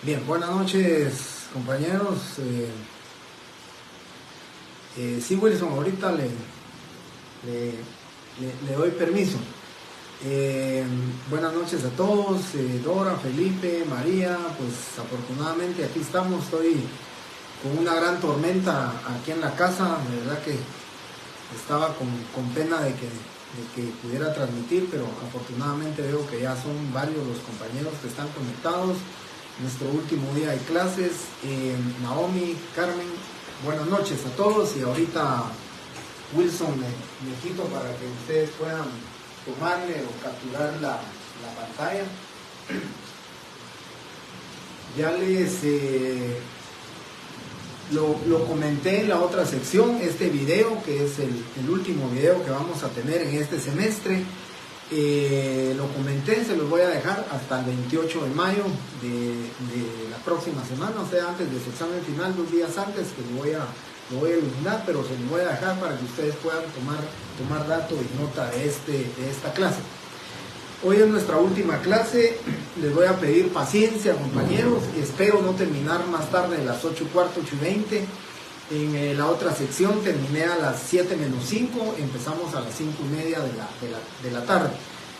Bien, buenas noches compañeros. Sí, Wilson, ahorita le doy permiso. Buenas noches a todos, Dora, Felipe, María. Pues afortunadamente aquí estamos. Estoy con una gran tormenta aquí en la casa. De verdad que estaba con pena de que pudiera transmitir, pero afortunadamente veo que ya son varios los compañeros que están conectados. Nuestro último día de clases. Naomi, Carmen, buenas noches a todos. Y ahorita Wilson me quito para que ustedes puedan tomarle o capturar la pantalla. Ya les lo comenté en la otra sección, este video que es el último video que vamos a tener en este semestre. Lo comenté, se los voy a dejar hasta el 28 de mayo de la próxima semana, o sea, antes de su examen final, 2 días antes, que lo voy a iluminar, pero se los voy a dejar para que ustedes puedan tomar dato y nota de esta clase. Hoy es nuestra última clase. Les voy a pedir paciencia, compañeros. Espero no terminar más tarde de las 8:15, 8:20. En la otra sección terminé a las 7 menos 5, empezamos a las 5:30 de la tarde.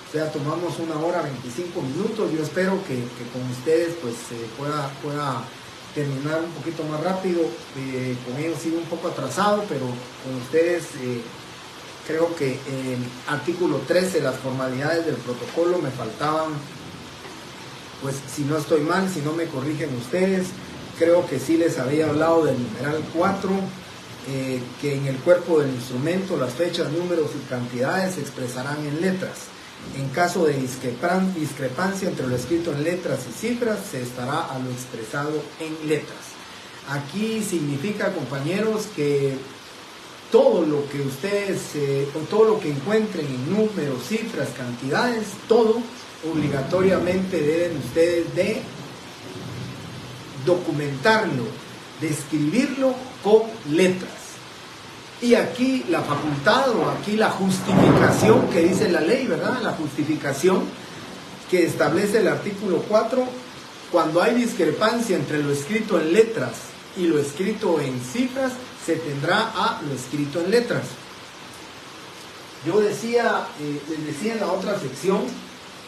O sea, tomamos 1 hora 25 minutos. Yo espero que con ustedes pues pueda terminar un poquito más rápido. Con ellos sigo un poco atrasado, pero con ustedes creo que el artículo 13, las formalidades del protocolo, me faltaban, pues si no estoy mal, si no me corrigen ustedes. Creo que sí les había hablado del numeral 4, que en el cuerpo del instrumento las fechas, números y cantidades se expresarán en letras. En caso de discrepancia entre lo escrito en letras y cifras, se estará a lo expresado en letras. Aquí significa, compañeros, que todo lo que ustedes, o todo lo que encuentren en números, cifras, cantidades, todo obligatoriamente deben ustedes de documentarlo, describirlo con letras. Y aquí la facultad, o aquí la justificación que dice la ley, ¿verdad? La justificación que establece el artículo 4, cuando hay discrepancia entre lo escrito en letras y lo escrito en cifras, se tendrá a lo escrito en letras. Yo les decía en la otra sección,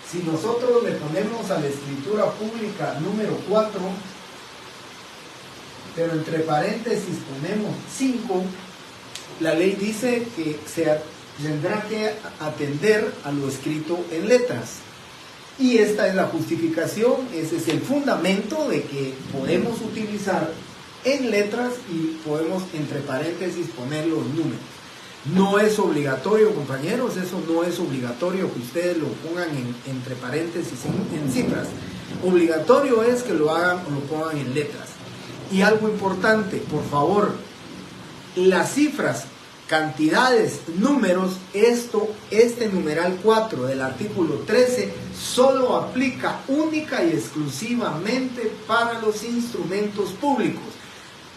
si nosotros le ponemos a la escritura pública número 4, pero entre paréntesis ponemos 5, la ley dice que se tendrá que atender a lo escrito en letras. Y esta es la justificación, ese es el fundamento de que podemos utilizar en letras y podemos entre paréntesis poner los números. No es obligatorio, compañeros, eso no es obligatorio que ustedes lo pongan entre paréntesis en cifras. Obligatorio es que lo hagan o lo pongan en letras. Y algo importante, por favor, las cifras, cantidades, números, este numeral 4 del artículo 13 solo aplica única y exclusivamente para los instrumentos públicos,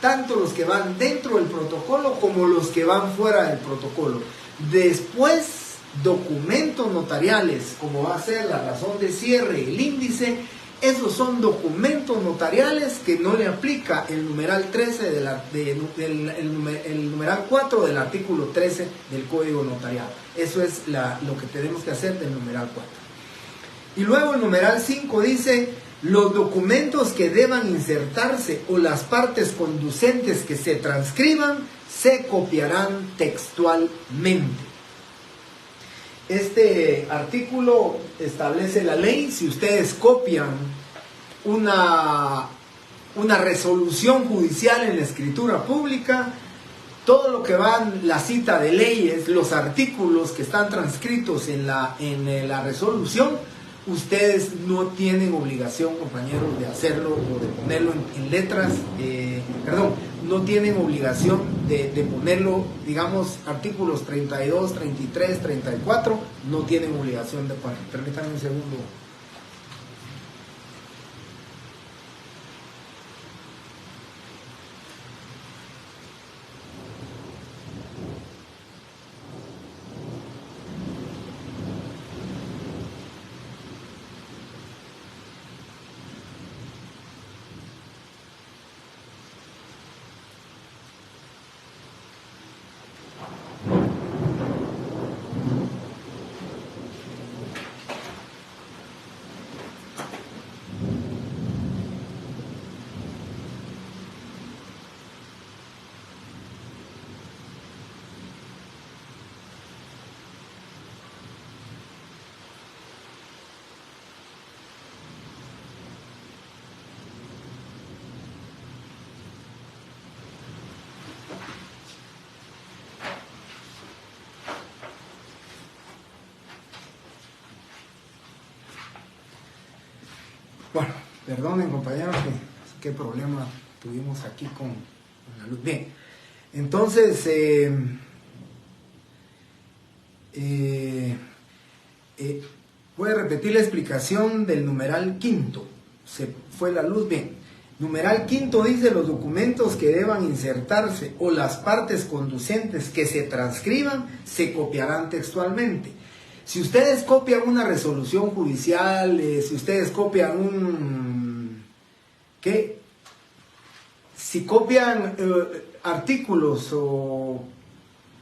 tanto los que van dentro del protocolo como los que van fuera del protocolo. Después, documentos notariales, como va a ser la razón de cierre, el índice, esos son documentos notariales que no le aplica el numeral 13 el numeral 4 del artículo 13 del Código Notarial. Eso es lo que tenemos que hacer del numeral 4. Y luego el numeral 5 dice: los documentos que deban insertarse o las partes conducentes que se transcriban se copiarán textualmente. Este artículo establece la ley. Si ustedes copian una resolución judicial en la escritura pública, todo lo que van, la cita de leyes, los artículos que están transcritos en la resolución, ustedes no tienen obligación, compañeros, de hacerlo o de ponerlo en letras, no tienen obligación de ponerlo, digamos, artículos 32, 33, 34, no tienen obligación de poner. Permítanme un segundo. Bueno, perdonen compañeros, qué problema tuvimos aquí con la luz. Bien, entonces, voy a repetir la explicación del numeral quinto. Se fue la luz. Bien, numeral quinto dice: los documentos que deban insertarse o las partes conducentes que se transcriban se copiarán textualmente. Si ustedes copian una resolución judicial, si ustedes copian si copian artículos o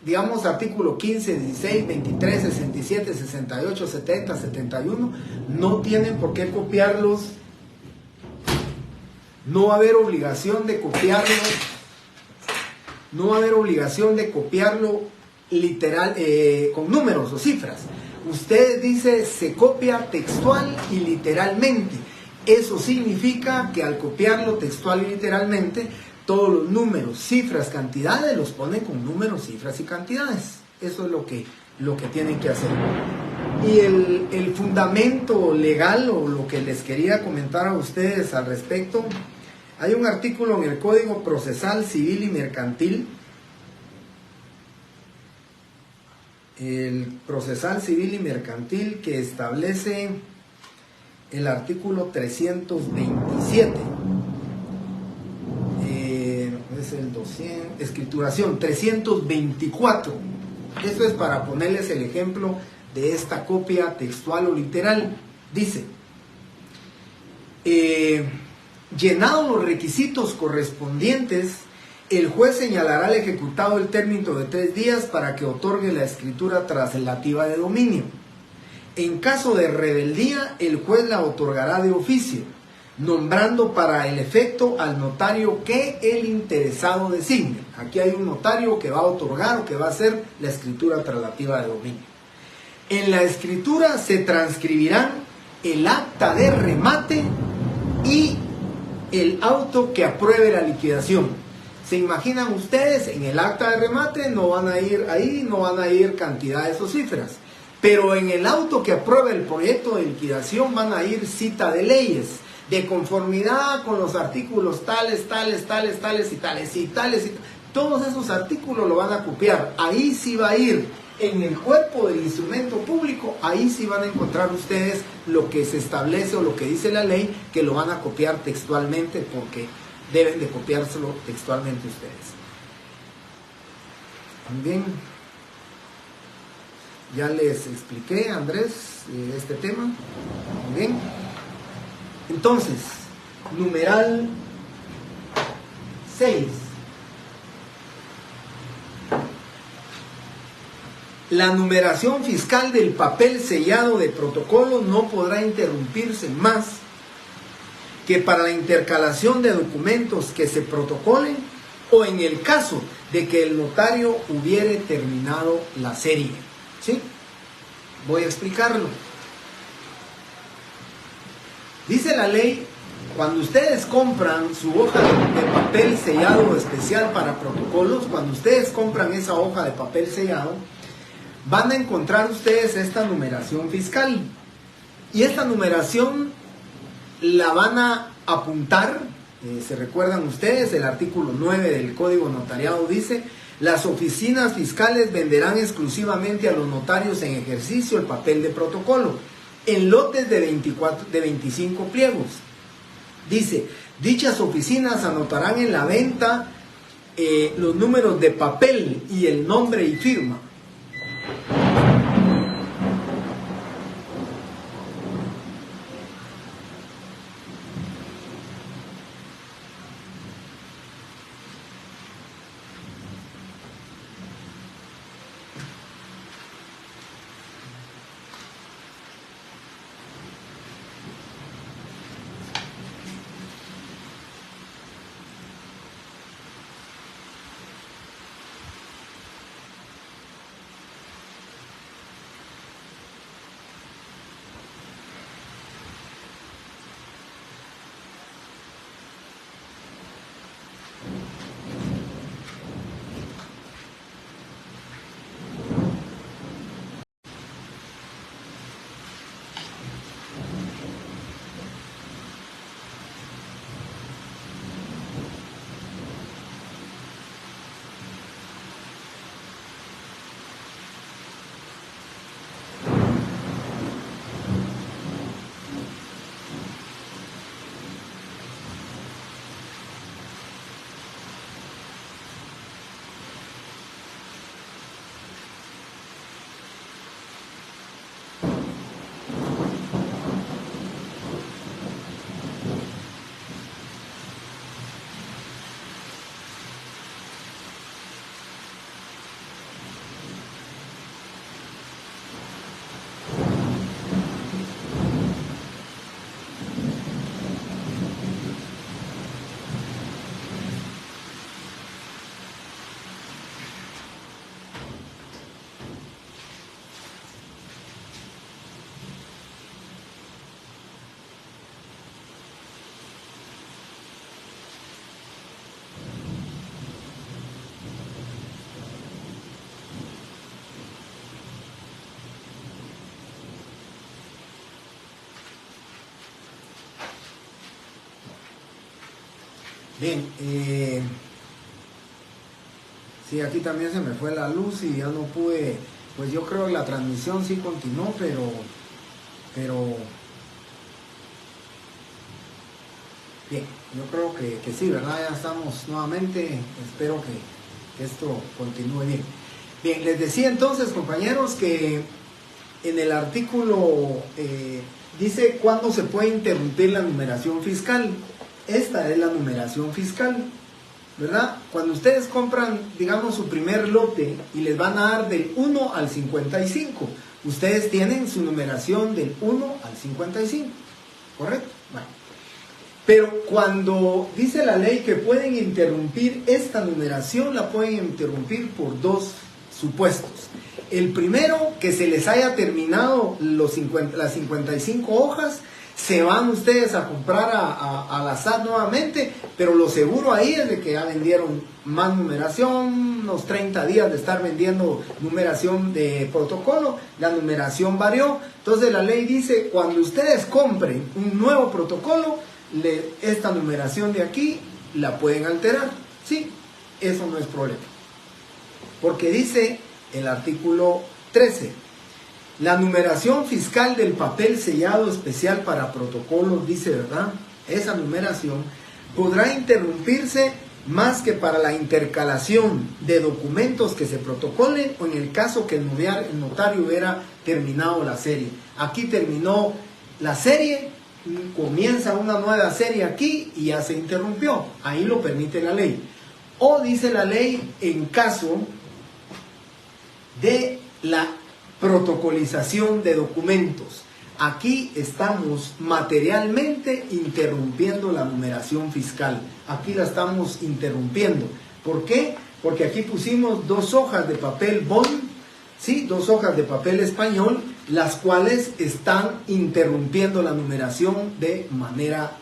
digamos artículo 15, 16, 23, 67, 68, 70, 71, no tienen por qué copiarlos. No va a haber obligación de copiarlo. No va a haber obligación de copiarlo literal, con números o cifras. Usted dice se copia textual y literalmente. Eso significa que al copiarlo textual y literalmente, todos los números, cifras, cantidades los ponen con números, cifras y cantidades. Eso es lo que tienen que hacer. Y el fundamento legal, o lo que les quería comentar a ustedes al respecto, hay un artículo en el Código Procesal Civil y Mercantil. El Procesal Civil y Mercantil, que establece el artículo 327. Es el 200, escrituración 324. Esto es para ponerles el ejemplo de esta copia textual o literal. Dice: llenados los requisitos correspondientes, el juez señalará al ejecutado el término de 3 días para que otorgue la escritura traslativa de dominio. En caso de rebeldía, el juez la otorgará de oficio, nombrando para el efecto al notario que el interesado designe. Aquí hay un notario que va a otorgar o que va a hacer la escritura traslativa de dominio. En la escritura se transcribirán el acta de remate y el auto que apruebe la liquidación. ¿Se imaginan ustedes? En el acta de remate no van a ir ahí, no van a ir cantidades o cifras. Pero en el auto que apruebe el proyecto de liquidación van a ir cita de leyes, de conformidad con los artículos tales, tales, tales, tales y tales y tales. Todos esos artículos lo van a copiar. Ahí sí va a ir en el cuerpo del instrumento público, ahí sí van a encontrar ustedes lo que se establece o lo que dice la ley, que lo van a copiar textualmente, porque deben de copiárselo textualmente ustedes. También ya les expliqué, Andrés, este tema. Muy bien. Entonces, numeral 6. La numeración fiscal del papel sellado de protocolo no podrá interrumpirse más que para la intercalación de documentos que se protocolen o en el caso de que el notario hubiere terminado la serie. ¿Sí? Voy a explicarlo. Dice la ley, cuando ustedes compran su hoja de papel sellado especial para protocolos, cuando ustedes compran esa hoja de papel sellado, van a encontrar ustedes esta numeración fiscal. Y esta numeración la van a apuntar, se recuerdan ustedes, el artículo 9 del Código Notariado dice: las oficinas fiscales venderán exclusivamente a los notarios en ejercicio el papel de protocolo, en lotes de 25 pliegos. Dice, dichas oficinas anotarán en la venta los números de papel y el nombre y firma. Bien, sí, aquí también se me fue la luz y ya no pude, pues yo creo que la transmisión sí continuó, pero bien, yo creo que sí, ¿verdad? Ya estamos nuevamente, espero que esto continúe bien. Bien, les decía entonces, compañeros, que en el artículo dice cuándo se puede interrumpir la numeración fiscal. Esta es la numeración fiscal, ¿verdad? Cuando ustedes compran, digamos, su primer lote y les van a dar del 1 al 55, ustedes tienen su numeración del 1 al 55, ¿correcto? Bueno. Pero cuando dice la ley que pueden interrumpir esta numeración, la pueden interrumpir por dos supuestos. El primero, que se les haya terminado las 55 hojas, se van ustedes a comprar a la SAT nuevamente, pero lo seguro ahí es de que ya vendieron más numeración, unos 30 días de estar vendiendo numeración de protocolo, la numeración varió. Entonces la ley dice, cuando ustedes compren un nuevo protocolo, esta numeración de aquí la pueden alterar. Sí, eso no es problema. Porque dice el artículo 13, la numeración fiscal del papel sellado especial para protocolos, dice, ¿verdad? Esa numeración podrá interrumpirse más que para la intercalación de documentos que se protocolen o en el caso que el notario hubiera terminado la serie. Aquí terminó la serie, comienza una nueva serie aquí y ya se interrumpió. Ahí lo permite la ley. O dice la ley en caso de la protocolización de documentos. Aquí estamos materialmente interrumpiendo la numeración fiscal. Aquí la estamos interrumpiendo. ¿Por qué? Porque aquí pusimos 2 hojas de papel bond, ¿sí? 2 hojas de papel español, las cuales están interrumpiendo la numeración de manera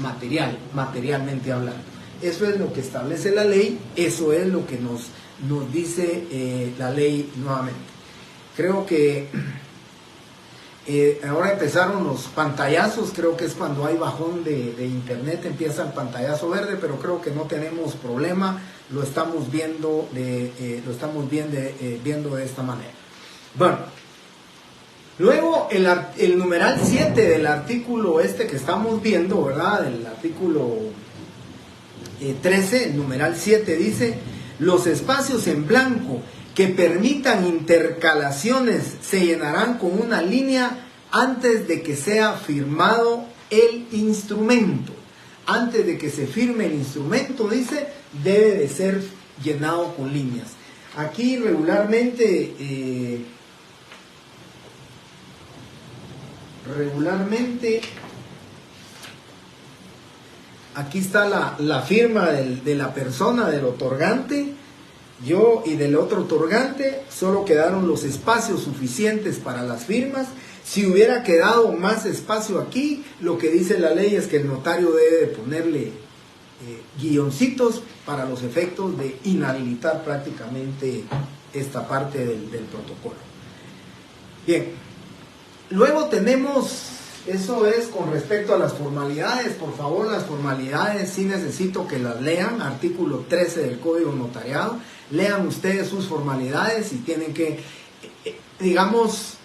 material, materialmente hablando. Eso es lo que establece la ley, eso es lo que nos dice la ley nuevamente. Creo que ahora empezaron los pantallazos, creo que es cuando hay bajón de internet, empieza el pantallazo verde, pero creo que no tenemos problema, lo estamos viendo viendo de esta manera. Bueno, luego el numeral 7 del artículo que estamos viendo, ¿verdad? Del artículo 13, el numeral 7 dice, los espacios en blanco que permitan intercalaciones se llenarán con una línea antes de que sea firmado el instrumento. Antes de que se firme el instrumento, dice, debe de ser llenado con líneas. Aquí regularmente aquí está la firma de la persona, del otorgante, yo y del otro otorgante. Solo quedaron los espacios suficientes para las firmas. Si hubiera quedado más espacio aquí, lo que dice la ley es que el notario debe de ponerle guioncitos para los efectos de inhabilitar prácticamente esta parte del protocolo. Bien, luego tenemos, eso es con respecto a las formalidades. Por favor, las formalidades sí necesito que las lean, artículo 13 del Código Notariado. Lean ustedes sus formalidades y tienen que, digamos,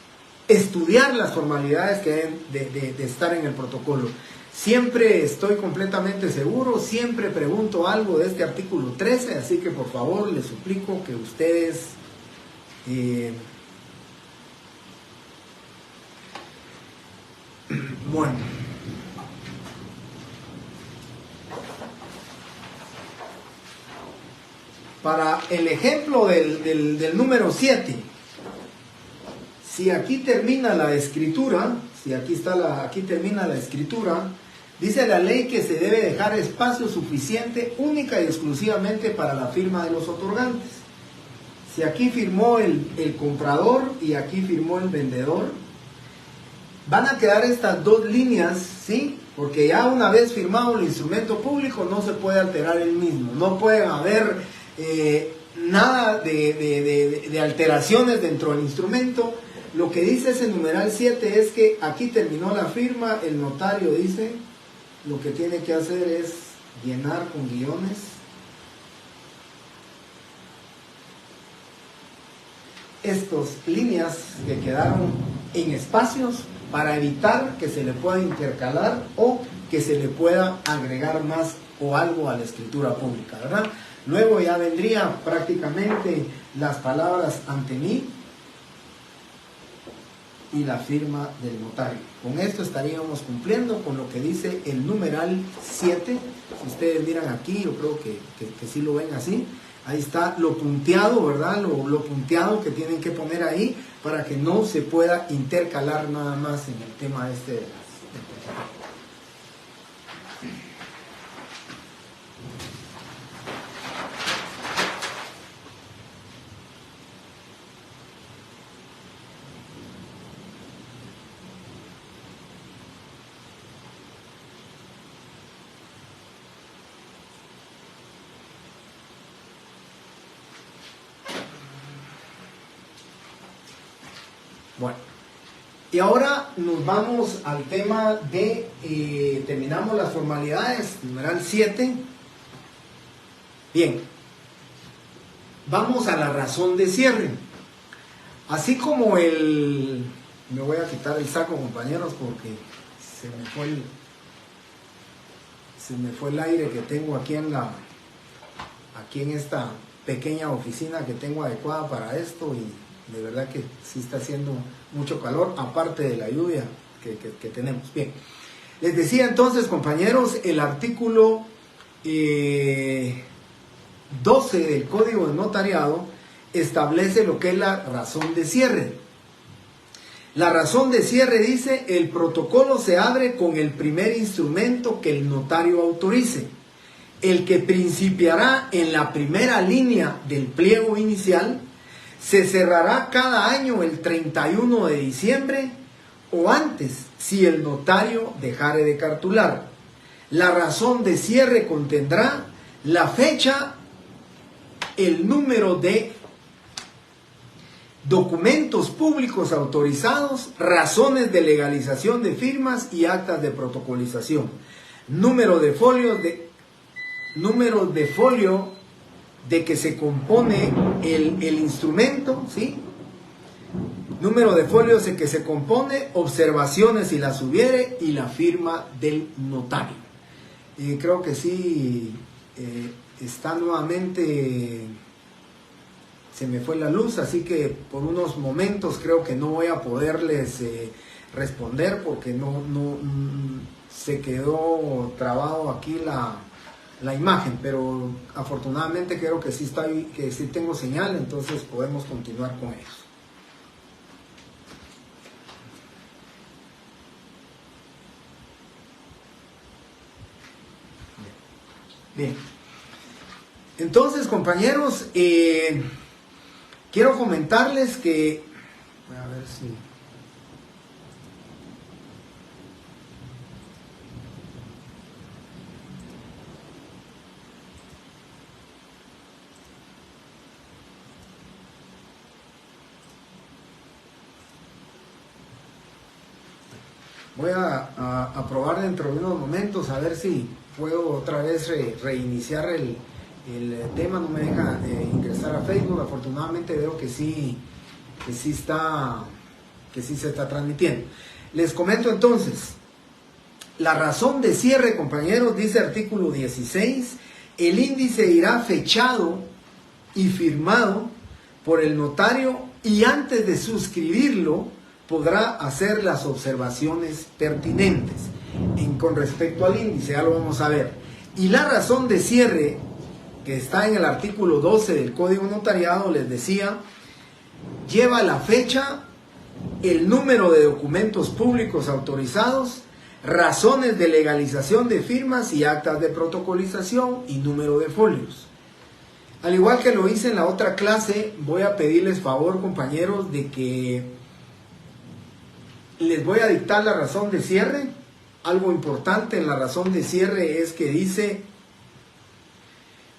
estudiar las formalidades que deben de estar en el protocolo. Siempre estoy completamente seguro, siempre pregunto algo de este artículo 13, así que por favor les suplico que ustedes bueno, para el ejemplo del número 7, si aquí termina la escritura, aquí termina la escritura, dice la ley que se debe dejar espacio suficiente única y exclusivamente para la firma de los otorgantes. Si aquí firmó el comprador y aquí firmó el vendedor, van a quedar estas 2 líneas, ¿sí? Porque ya una vez firmado el instrumento público no se puede alterar el mismo, no puede haber nada de alteraciones dentro del instrumento. Lo que dice ese numeral 7 es que aquí terminó la firma, el notario dice, lo que tiene que hacer es llenar con guiones estas líneas que quedaron en espacios para evitar que se le pueda intercalar o que se le pueda agregar más o algo a la escritura pública, ¿verdad? Luego ya vendría prácticamente las palabras ante mí y la firma del notario. Con esto estaríamos cumpliendo con lo que dice el numeral 7. Si ustedes miran aquí, yo creo que sí lo ven así. Ahí está lo punteado, ¿verdad? Lo punteado que tienen que poner ahí para que no se pueda intercalar nada más en el tema este de las... Bueno, y ahora nos vamos al tema de, terminamos las formalidades, numeral 7. Bien, vamos a la razón de cierre. Así como me voy a quitar el saco, compañeros, porque se me fue el aire que tengo aquí en esta pequeña oficina que tengo adecuada para esto, y de verdad que sí está haciendo mucho calor, aparte de la lluvia que tenemos. Bien, les decía entonces, compañeros, el artículo 12 del Código de Notariado establece lo que es la razón de cierre. La razón de cierre dice: el protocolo se abre con el primer instrumento que el notario autorice, el que principiará en la primera línea del pliego inicial. Se cerrará cada año el 31 de diciembre o antes, si el notario dejare de cartular. La razón de cierre contendrá la fecha, el número de documentos públicos autorizados, razones de legalización de firmas y actas de protocolización, número de folio de que se compone el instrumento, ¿sí? Número de folios de que se compone, observaciones si las hubiere, y la firma del notario. Creo que sí, está nuevamente, se me fue la luz, así que por unos momentos creo que no voy a poderles responder, porque no se quedó trabado aquí la imagen, pero afortunadamente creo que sí tengo señal, entonces podemos continuar con ellos. Bien, entonces, compañeros, quiero comentarles que, voy a ver si... Voy a probar dentro de unos momentos a ver si puedo otra vez reiniciar el tema. No me deja ingresar a Facebook. Afortunadamente veo que sí se está transmitiendo. Les comento entonces. La razón de cierre, compañeros, dice artículo 16, el índice irá fechado y firmado por el notario, y antes de suscribirlo podrá hacer las observaciones pertinentes con respecto al índice. Ya lo vamos a ver. Y la razón de cierre, que está en el artículo 12 del Código Notariado, les decía, lleva la fecha, el número de documentos públicos autorizados, razones de legalización de firmas y actas de protocolización, y número de folios. Al igual que lo hice en la otra clase, voy a pedirles favor, compañeros, de que les voy a dictar la razón de cierre. Algo importante en la razón de cierre es que dice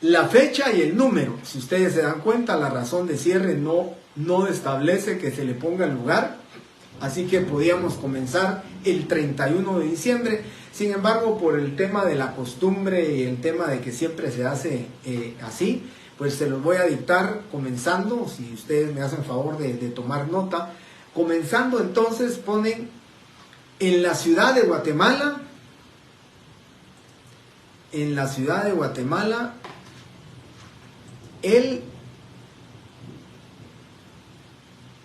la fecha y el número. Si ustedes se dan cuenta, la razón de cierre no establece que se le ponga el lugar. Así que podíamos comenzar el 31 de diciembre. Sin embargo, por el tema de la costumbre y el tema de que siempre se hace así, pues se los voy a dictar comenzando, si ustedes me hacen favor de tomar nota. Comenzando entonces ponen en la ciudad de Guatemala, el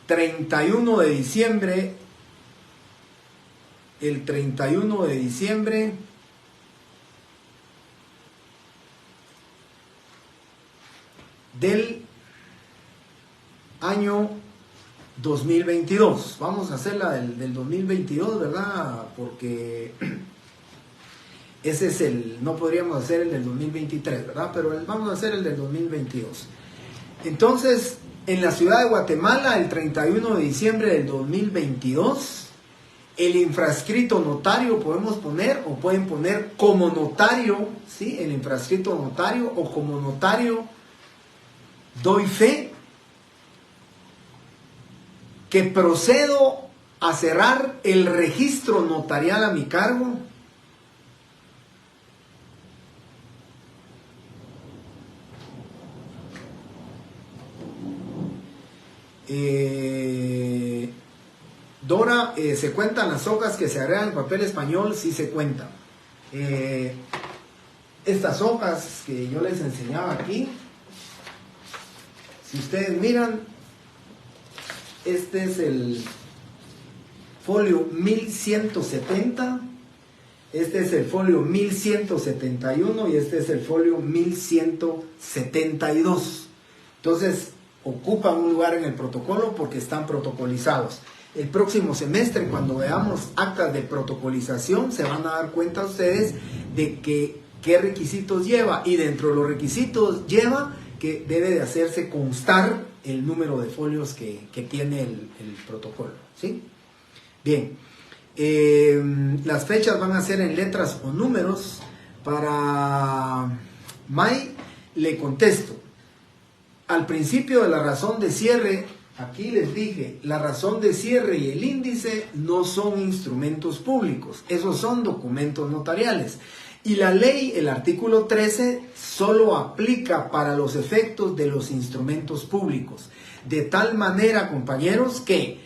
31 de diciembre, del año 2022. Vamos a hacer la del 2022, ¿verdad? Porque ese es no podríamos hacer el del 2023, ¿verdad? Pero vamos a hacer el del 2022. Entonces, en la ciudad de Guatemala, el 31 de diciembre del 2022, el infrascrito notario podemos poner, o pueden poner como notario, ¿sí? El infrascrito notario, o como notario doy fe que procedo a cerrar el registro notarial a mi cargo Dora, ¿se cuentan las hojas que se agregan en papel español? Sí se cuentan. Estas hojas que yo les enseñaba aquí, si ustedes miran, este es el folio 1170, este es el folio 1171 y este es el folio 1172. Entonces, ocupan un lugar en el protocolo porque están protocolizados. El próximo semestre, cuando veamos actas de protocolización, se van a dar cuenta ustedes de qué requisitos lleva, y dentro de los requisitos lleva que debe de hacerse constar el número de folios que tiene el protocolo, ¿sí? Bien, las fechas van a ser en letras o números. Para May le contesto. Al principio de la razón de cierre, aquí les dije, la razón de cierre y el índice no son instrumentos públicos, esos son documentos notariales. Y la ley, el artículo 13, solo aplica para los efectos de los instrumentos públicos. De tal manera, compañeros, que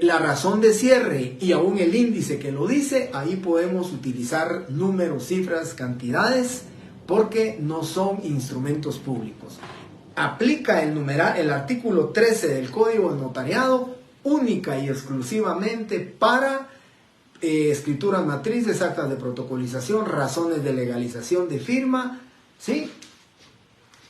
la razón de cierre y aún el índice que lo dice, ahí podemos utilizar números, cifras, cantidades, porque no son instrumentos públicos. Aplica el artículo 13 del Código de Notariado única y exclusivamente para escrituras matrices, actas de protocolización, razones de legalización de firma, ¿sí?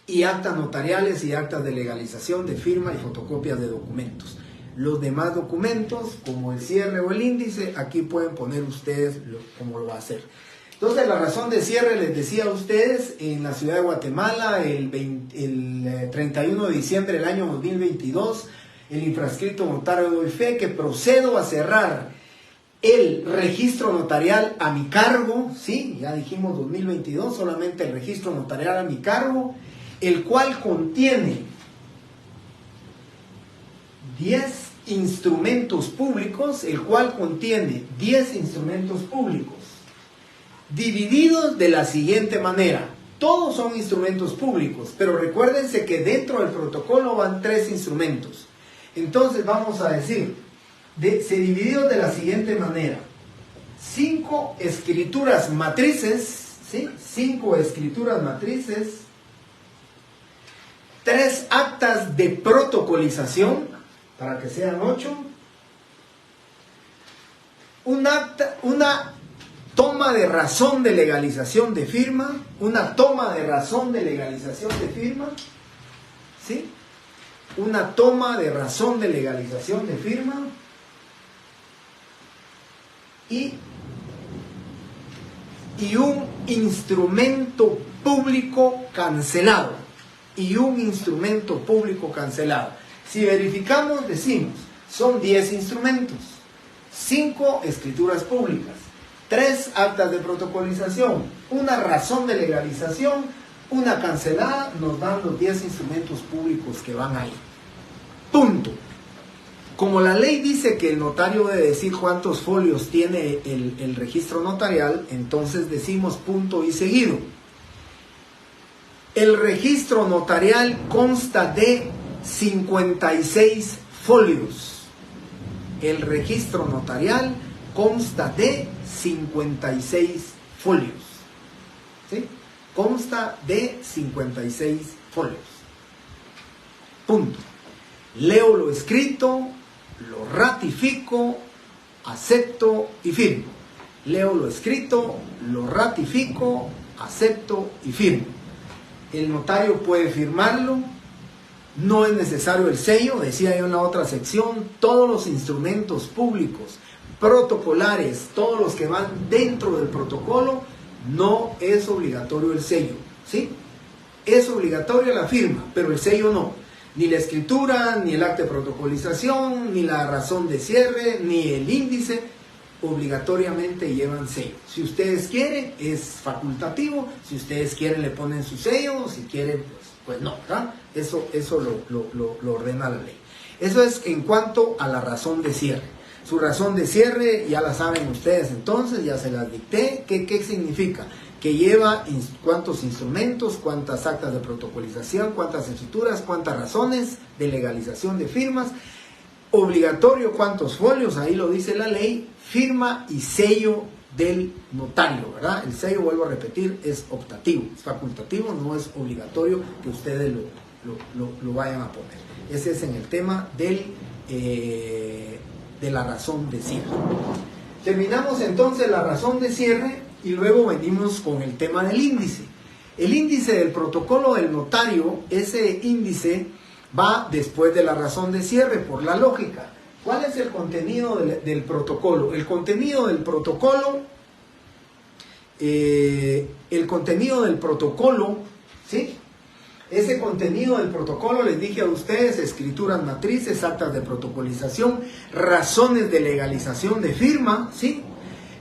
Y actas notariales y actas de legalización de firma y fotocopias de documentos. Los demás documentos, como el cierre o el índice, aquí pueden poner ustedes cómo lo va a hacer. Entonces, la razón de cierre, les decía a ustedes, en la ciudad de Guatemala, el 31 de diciembre del año 2022, el infrascrito notario doy fe que procedo a cerrar el registro notarial a mi cargo, ¿sí? Ya dijimos 2022, solamente el registro notarial a mi cargo, el cual contiene 10 instrumentos públicos, divididos de la siguiente manera. Todos son instrumentos públicos, pero recuérdense que dentro del protocolo van 3 instrumentos. Entonces vamos a decir, se dividió de la siguiente manera: 5 escrituras matrices, ¿sí? 5 escrituras matrices, 3 actas de protocolización, para que sean 8, una toma de razón de legalización de firma, ¿sí? Una toma de razón de legalización de firma y un instrumento público cancelado. Si verificamos, decimos, son 10 instrumentos, 5 escrituras públicas, 3 actas de protocolización, una razón de legalización, una cancelada, nos dan los 10 instrumentos públicos que van ahí. Punto. Como la ley dice que el notario debe decir cuántos folios tiene el registro notarial, entonces decimos punto y seguido. El registro notarial consta de 56 folios. El registro notarial consta de 56 folios. ¿Sí? Consta de 56 folios. Punto. Leo lo escrito, lo ratifico, acepto y firmo. Leo lo escrito, lo ratifico, acepto y firmo. El notario puede firmarlo, no es necesario el sello, decía yo en la otra sección, todos los instrumentos públicos, protocolares, todos los que van dentro del protocolo, no es obligatorio el sello, ¿sí? Es obligatoria la firma, pero el sello no. Ni la escritura, ni el acta de protocolización, ni la razón de cierre, ni el índice, obligatoriamente llevan sello. Si ustedes quieren, es facultativo. Si ustedes quieren, le ponen su sello. Si quieren, pues no, ¿verdad? Eso lo ordena la ley. Eso es en cuanto a la razón de cierre. Su razón de cierre, ya la saben ustedes entonces, ya se las dicté. ¿Qué significa? Que lleva cuántos instrumentos, cuántas actas de protocolización, cuántas escrituras, cuántas razones de legalización de firmas, obligatorio cuántos folios, ahí lo dice la ley, firma y sello del notario, ¿verdad? El sello, vuelvo a repetir, es optativo, es facultativo, no es obligatorio que ustedes lo vayan a poner. Ese es en el tema de la razón de cierre. Terminamos entonces la razón de cierre. Y luego venimos con el tema del índice. El índice del protocolo del notario, ese índice va después de la razón de cierre, por la lógica. ¿Cuál es el contenido del protocolo? El contenido del protocolo, ¿sí? Ese contenido del protocolo, les dije a ustedes, escrituras matrices, actas de protocolización, razones de legalización de firma, ¿sí?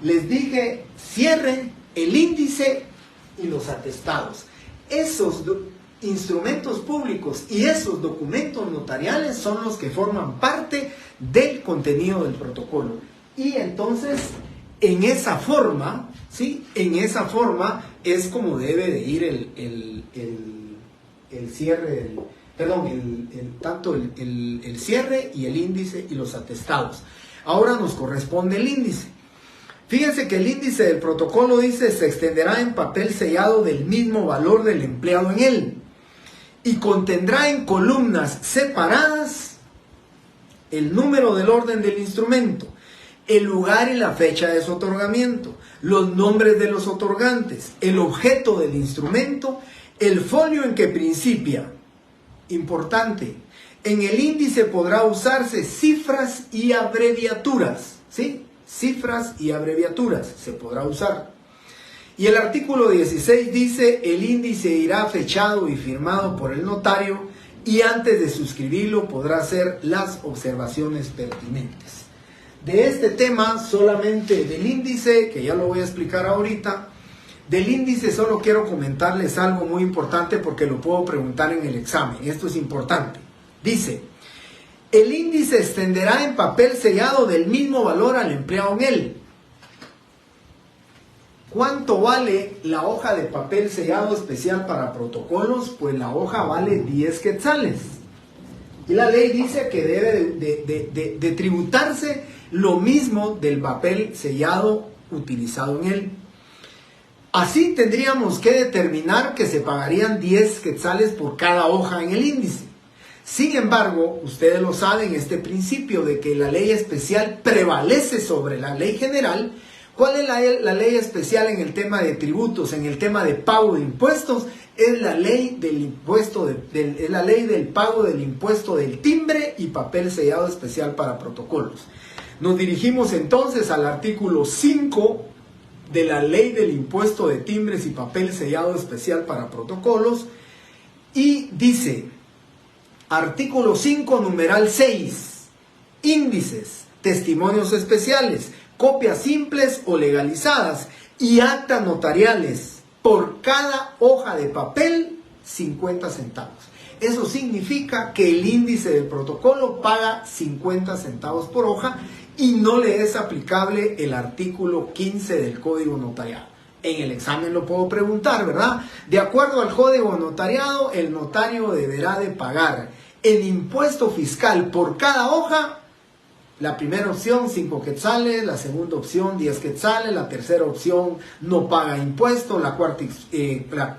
Les dije cierre, el índice y los atestados. Esos instrumentos públicos y esos documentos notariales son los que forman parte del contenido del protocolo. Y entonces, en esa forma, ¿sí? En esa forma es como debe de ir el cierre, tanto el cierre y el índice y los atestados. Ahora nos corresponde el índice. Fíjense que el índice del protocolo dice se extenderá en papel sellado del mismo valor del empleado en él y contendrá en columnas separadas el número del orden del instrumento, el lugar y la fecha de su otorgamiento, los nombres de los otorgantes, el objeto del instrumento, el folio en que principia. Importante, en el índice podrá usarse cifras y abreviaturas, ¿sí? Cifras y abreviaturas se podrá usar. Y el artículo 16 dice, el índice irá fechado y firmado por el notario y antes de suscribirlo podrá hacer las observaciones pertinentes. De este tema, solamente del índice, que ya lo voy a explicar ahorita, del índice solo quiero comentarles algo muy importante porque lo puedo preguntar en el examen. Esto es importante. Dice, el índice extenderá en papel sellado del mismo valor al empleado en él. ¿Cuánto vale la hoja de papel sellado especial para protocolos? Pues la hoja vale 10 quetzales. Y la ley dice que debe de tributarse lo mismo del papel sellado utilizado en él. Así tendríamos que determinar que se pagarían 10 quetzales por cada hoja en el índice. Sin embargo, ustedes lo saben, este principio de que la ley especial prevalece sobre la ley general. ¿Cuál es la ley especial en el tema de tributos, en el tema de pago de impuestos? Es la ley del impuesto, es la ley del pago del impuesto del timbre y papel sellado especial para protocolos. Nos dirigimos entonces al artículo 5 de la ley del impuesto de timbres y papel sellado especial para protocolos y dice... Artículo 5, numeral 6. Índices, testimonios especiales, copias simples o legalizadas y actas notariales. Por cada hoja de papel, 50 centavos. Eso significa que el índice del protocolo paga 50 centavos por hoja y no le es aplicable el artículo 15 del Código Notariado. En el examen lo puedo preguntar, ¿verdad? De acuerdo al Código Notariado, el notario deberá de pagar el impuesto fiscal por cada hoja. La primera opción 5 quetzales, la segunda opción 10 quetzales, la tercera opción no paga impuesto, la cuarta,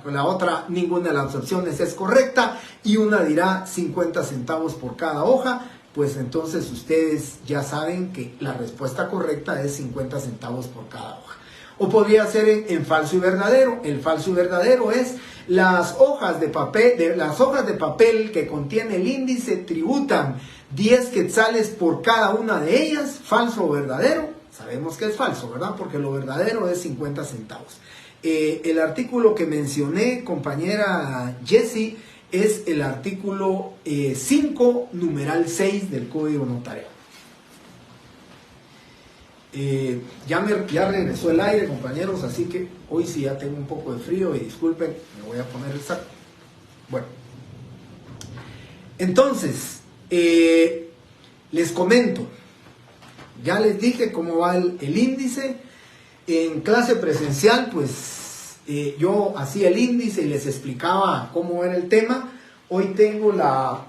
la otra, ninguna de las opciones es correcta y una dirá 50 centavos por cada hoja. Pues entonces ustedes ya saben que la respuesta correcta es 50 centavos por cada hoja. O podría ser en falso y verdadero. El falso y verdadero es las hojas de papel que contiene el índice tributan 10 quetzales por cada una de ellas. Falso o verdadero. Sabemos que es falso, ¿verdad? Porque lo verdadero es 50 centavos. El artículo que mencioné, compañera Jessie, es el artículo 5, numeral 6 del Código Notarial. Ya regresó el aire, compañeros, así que hoy sí ya tengo un poco de frío y disculpen, me voy a poner el saco. Bueno, entonces, les comento, ya les dije cómo va el índice. En clase presencial, pues yo hacía el índice y les explicaba cómo era el tema. Hoy tengo la...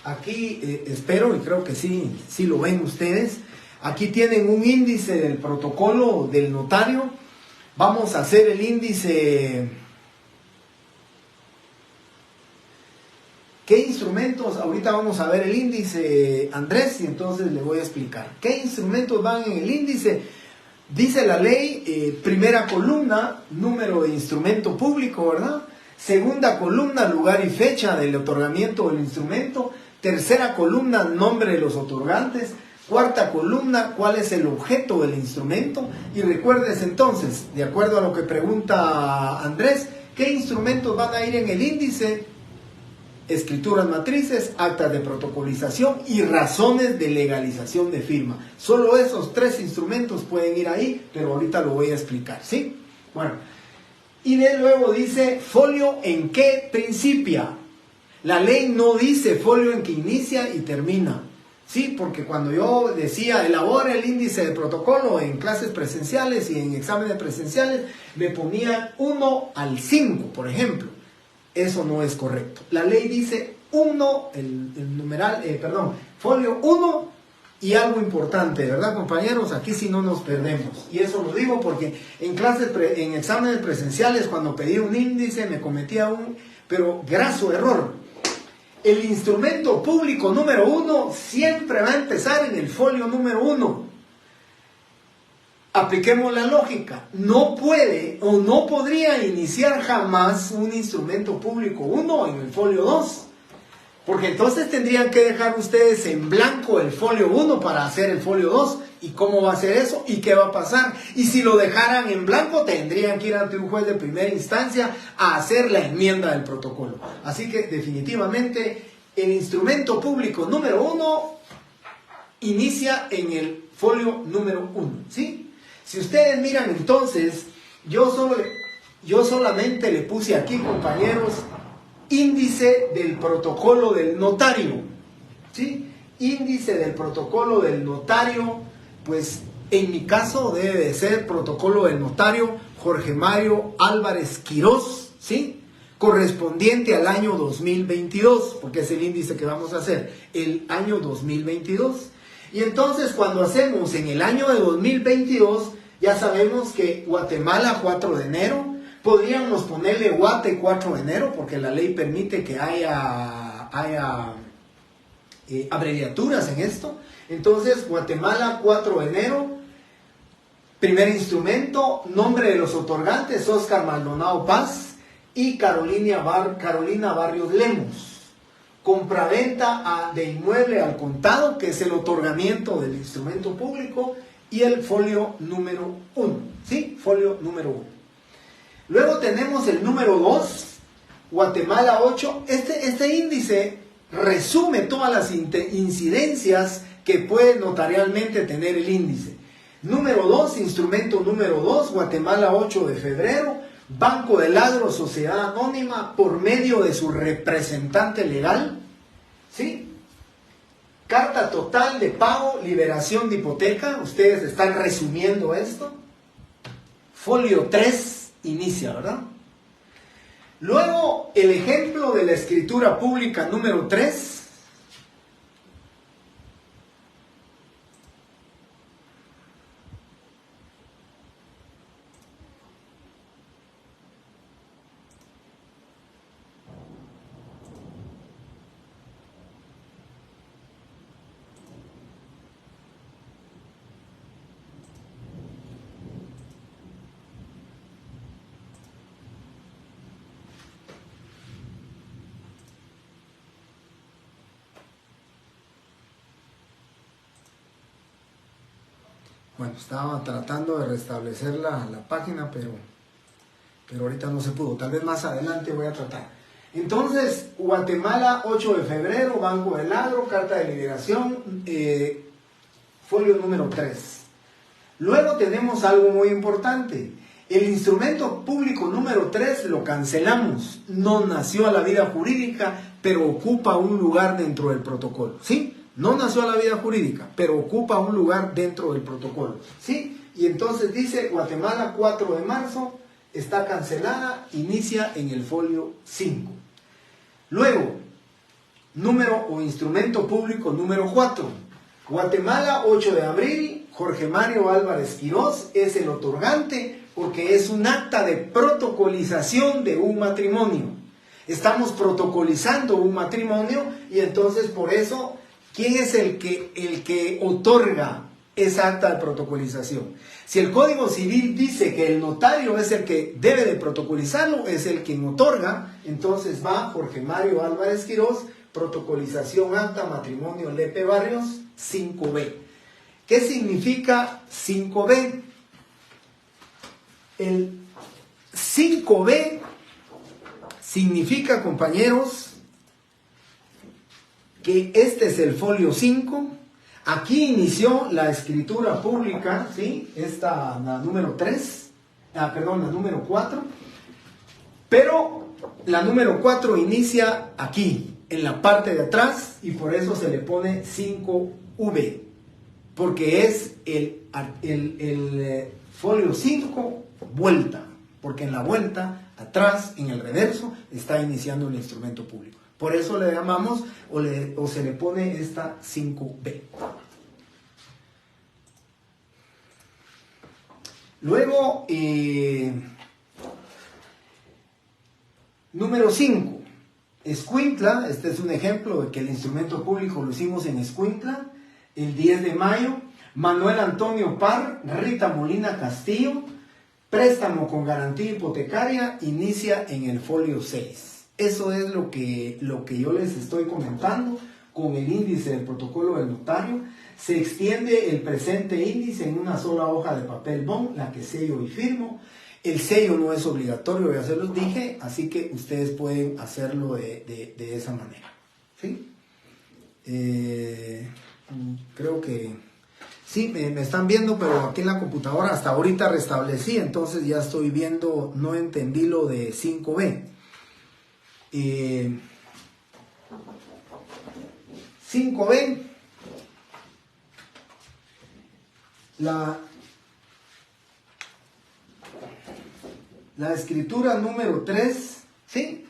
Aquí espero y creo que sí lo ven ustedes. Aquí tienen un índice del protocolo del notario. Vamos a hacer el índice. ¿Qué instrumentos? Ahorita vamos a ver el índice, Andrés, y entonces le voy a explicar. ¿Qué instrumentos van en el índice? Dice la ley, primera columna, número de instrumento público, ¿verdad? Segunda columna, lugar y fecha del otorgamiento del instrumento. Tercera columna, nombre de los otorgantes. Cuarta columna, cuál es el objeto del instrumento. Y recuerdes entonces, de acuerdo a lo que pregunta Andrés, ¿qué instrumentos van a ir en el índice? Escrituras matrices, actas de protocolización y razones de legalización de firma. Solo esos 3 instrumentos pueden ir ahí, pero ahorita lo voy a explicar, ¿sí? Bueno, y de luego dice folio en que principia. La ley no dice folio en que inicia y termina. Sí, porque cuando yo decía elabora el índice de protocolo en clases presenciales y en exámenes presenciales, me ponían 1 al 5, por ejemplo. Eso no es correcto. La ley dice 1, folio 1 y algo importante, ¿verdad, compañeros? Aquí sí no nos perdemos. Y eso lo digo porque en exámenes presenciales, cuando pedí un índice, me cometía pero graso error. El instrumento público número 1 siempre va a empezar en el folio número 1. Apliquemos la lógica. No puede o no podría iniciar jamás un instrumento público 1 en el folio 2. Porque entonces tendrían que dejar ustedes en blanco el folio 1 para hacer el folio 2. ¿Y cómo va a ser eso? ¿Y qué va a pasar? Y si lo dejaran en blanco, tendrían que ir ante un juez de primera instancia a hacer la enmienda del protocolo. Así que definitivamente el instrumento público número 1 inicia en el folio número 1. ¿Sí? Si ustedes miran entonces, yo solamente le puse aquí, compañeros, índice del protocolo del notario. ¿Sí? Índice del protocolo del notario, pues en mi caso debe de ser protocolo del notario Jorge Mario Álvarez Quirós, ¿sí? Correspondiente al año 2022, porque es el índice que vamos a hacer, el año 2022. Y entonces cuando hacemos en el año de 2022, ya sabemos que Guatemala 4 de enero, podríamos ponerle Guate 4 de enero, porque la ley permite que haya abreviaturas en esto. Entonces, Guatemala 4 de enero, primer instrumento, nombre de los otorgantes, Oscar Maldonado Paz y Carolina Barrios Lemos. Compraventa de inmueble al contado, que es el otorgamiento del instrumento público, y el folio número 1. ¿Sí? Folio número 1. Luego tenemos el número 2, Guatemala 8. Este índice resume todas las incidencias que puede notarialmente tener el índice. Número 2, instrumento número 2, Guatemala 8 de febrero, Banco del Agro, sociedad anónima, por medio de su representante legal, ¿sí? Carta total de pago, liberación de hipoteca, ustedes están resumiendo esto. Folio 3 inicia, ¿verdad? Luego, el ejemplo de la escritura pública número 3. Bueno, estaba tratando de restablecer la página, pero ahorita no se pudo. Tal vez más adelante voy a tratar. Entonces, Guatemala, 8 de febrero, Banco del Agro, Carta de Liberación, folio número 3. Luego tenemos algo muy importante. El instrumento público número 3 lo cancelamos. No nació a la vida jurídica, pero ocupa un lugar dentro del protocolo. ¿Sí? No nació a la vida jurídica, pero ocupa un lugar dentro del protocolo. ¿Sí? Y entonces dice, Guatemala 4 de marzo, está cancelada, inicia en el folio 5. Luego, número o instrumento público número 4. Guatemala 8 de abril, Jorge Mario Álvarez Quirós es el otorgante porque es un acta de protocolización de un matrimonio. Estamos protocolizando un matrimonio y entonces por eso... ¿Quién es el que otorga esa acta de protocolización? Si el Código Civil dice que el notario es el que debe de protocolizarlo, es el quien otorga, entonces va Jorge Mario Álvarez Quirós, protocolización acta matrimonio Lepe Barrios 5B. ¿Qué significa 5B? El 5B significa, compañeros, que este es el folio 5, aquí inició la escritura pública, ¿sí? Esta, la número 3, la número 4, pero la número 4 inicia aquí, en la parte de atrás, y por eso se le pone 5V, porque es el folio 5 vuelta, porque en la vuelta, atrás, en el reverso, está iniciando el instrumento público. Por eso le llamamos o se le pone esta 5B. Luego, número 5. Escuintla, este es un ejemplo de que el instrumento público lo hicimos en Escuintla, el 10 de mayo. Manuel Antonio Parr, Rita Molina Castillo, préstamo con garantía hipotecaria, inicia en el folio 6. Eso es lo que yo les estoy comentando con el índice del protocolo del notario. Se extiende el presente índice en una sola hoja de papel bond, la que sello y firmo. El sello no es obligatorio, ya se los dije, así que ustedes pueden hacerlo de esa manera. ¿Sí? Creo que sí, me están viendo, pero aquí en la computadora hasta ahorita restablecí, entonces ya estoy viendo, no entendí lo de 5B. 5B, la escritura número 3, ¿sí?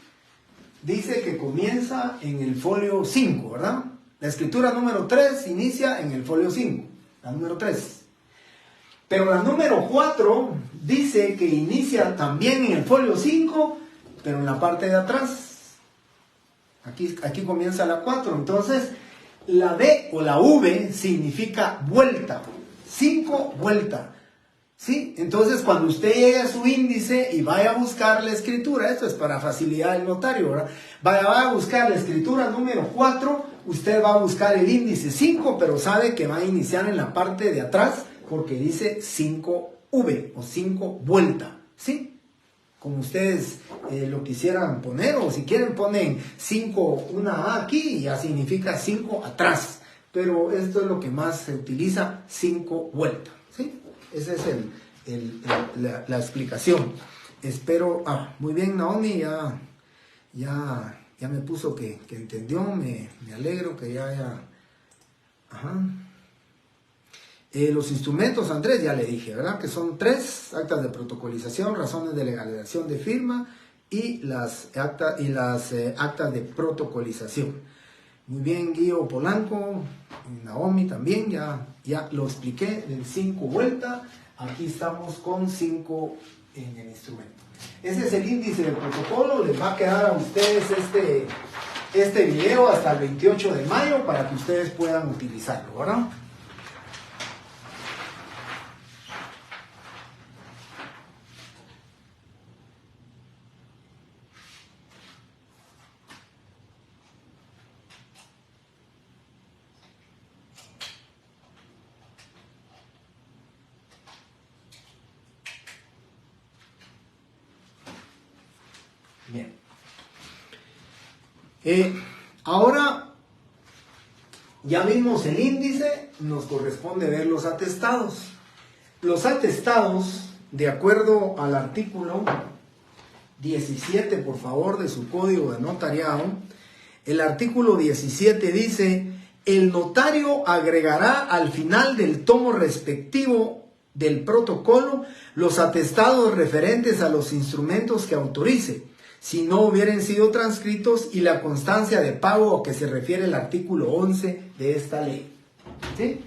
Dice que comienza en el folio 5, ¿verdad? La escritura número 3 inicia en el folio 5, la número 3. Pero la número 4 dice que inicia también en el folio 5, pero en la parte de atrás. Aquí comienza la 4, entonces la B o la V significa vuelta, 5 vuelta, ¿sí? Entonces cuando usted llegue a su índice y vaya a buscar la escritura, esto es para facilidad del notario, ¿verdad? Vaya a buscar la escritura número 4, usted va a buscar el índice 5, pero sabe que va a iniciar en la parte de atrás porque dice 5V o 5 vuelta, ¿sí? como ustedes lo quisieran poner, o si quieren ponen 5, una A aquí y ya significa 5 atrás, pero esto es lo que más se utiliza, 5 vueltas, ¿sí? Esa es la explicación. Espero, muy bien Naomi, ya me puso que entendió, me alegro que ya haya, los instrumentos, Andrés, ya le dije, ¿verdad? Que son 3: actas de protocolización, razones de legalización de firma y las actas de protocolización. Muy bien, Guido Polanco, Naomi también, ya lo expliqué, del 5 vueltas. Aquí estamos con 5 en el instrumento. Ese es el índice del protocolo. Les va a quedar a ustedes este video hasta el 28 de mayo para que ustedes puedan utilizarlo, ¿verdad? Bien. Ahora ya vimos el índice, nos corresponde ver los atestados. Los atestados, de acuerdo al artículo 17, por favor, de su código de notariado, el artículo 17 dice: el notario agregará al final del tomo respectivo del protocolo los atestados referentes a los instrumentos que autorice, si no hubieran sido transcritos, y la constancia de pago a que se refiere el artículo 11 de esta ley. ¿Sí?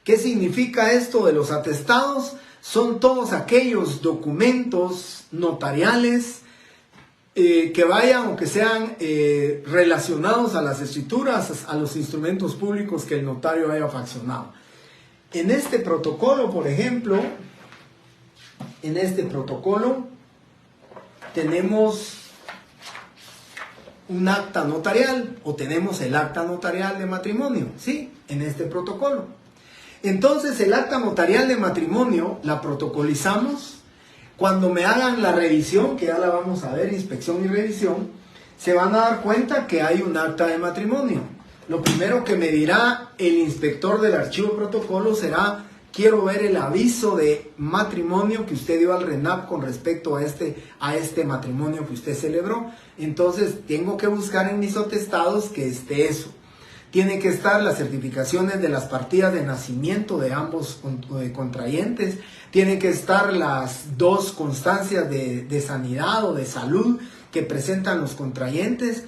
¿Qué significa esto de los atestados? Son todos aquellos documentos notariales que vayan o que sean relacionados a las escrituras, a los instrumentos públicos que el notario haya faccionado. En este protocolo, por ejemplo, tenemos un acta notarial, o tenemos el acta notarial de matrimonio, ¿sí? En este protocolo. Entonces, el acta notarial de matrimonio la protocolizamos. Cuando me hagan la revisión, que ya la vamos a ver, inspección y revisión, se van a dar cuenta que hay un acta de matrimonio. Lo primero que me dirá el inspector del archivo protocolo será: quiero ver el aviso de matrimonio que usted dio al RENAP con respecto a este matrimonio que usted celebró. Entonces tengo que buscar en mis atestados que esté eso. Tiene que estar las certificaciones de las partidas de nacimiento de ambos contrayentes. Tienen que estar las 2 constancias de sanidad o de salud que presentan los contrayentes.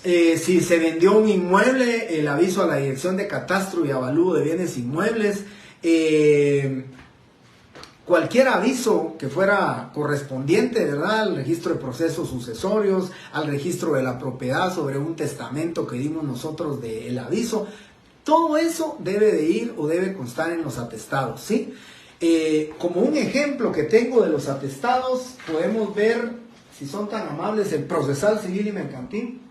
Si se vendió un inmueble, el aviso a la Dirección de Catastro y Avalúo de Bienes Inmuebles. Cualquier aviso que fuera correspondiente, ¿verdad?, al registro de procesos sucesorios, al registro de la propiedad sobre un testamento que dimos nosotros del aviso, todo eso debe de ir o debe constar en los atestados, ¿sí? Como un ejemplo que tengo de los atestados, podemos ver, si son tan amables, el procesal civil y mercantil.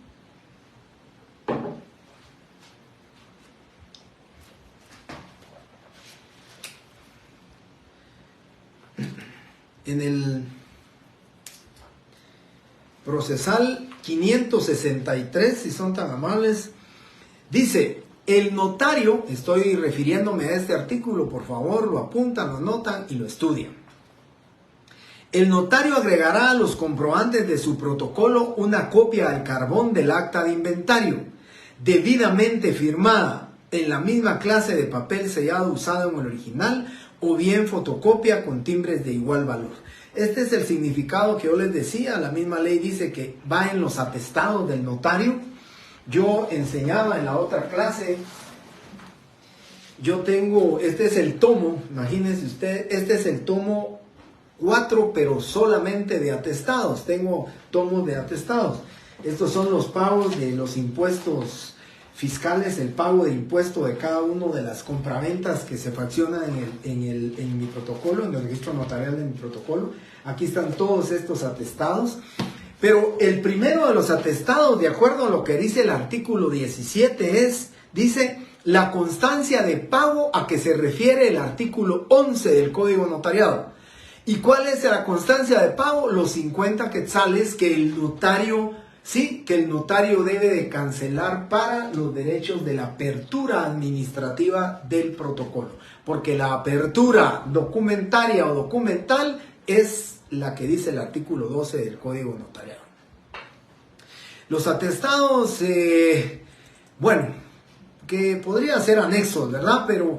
En el procesal 563, si son tan amables, dice: el notario, estoy refiriéndome a este artículo, por favor lo apuntan, lo notan y lo estudian. El notario agregará a los comprobantes de su protocolo una copia al carbón del acta de inventario, debidamente firmada en la misma clase de papel sellado usado en el original, o bien fotocopia con timbres de igual valor. Este es el significado que yo les decía. La misma ley dice que va en los atestados del notario. Yo enseñaba en la otra clase, yo tengo, este es el tomo, imagínense usted, este es el tomo 4, pero solamente de atestados. Tengo tomos de atestados. Estos son los pagos de los impuestos fiscales, el pago de impuesto de cada uno de las compraventas que se fraccionan en mi protocolo, en el registro notarial de mi protocolo. Aquí están todos estos atestados. Pero el primero de los atestados, de acuerdo a lo que dice el artículo 17, dice la constancia de pago a que se refiere el artículo 11 del Código Notariado. ¿Y cuál es la constancia de pago? Los 50 quetzales que el notario, sí, que el notario debe de cancelar para los derechos de la apertura administrativa del protocolo. Porque la apertura documentaria o documental es la que dice el artículo 12 del Código Notarial. Los atestados, bueno, que podría ser anexos, ¿verdad? Pero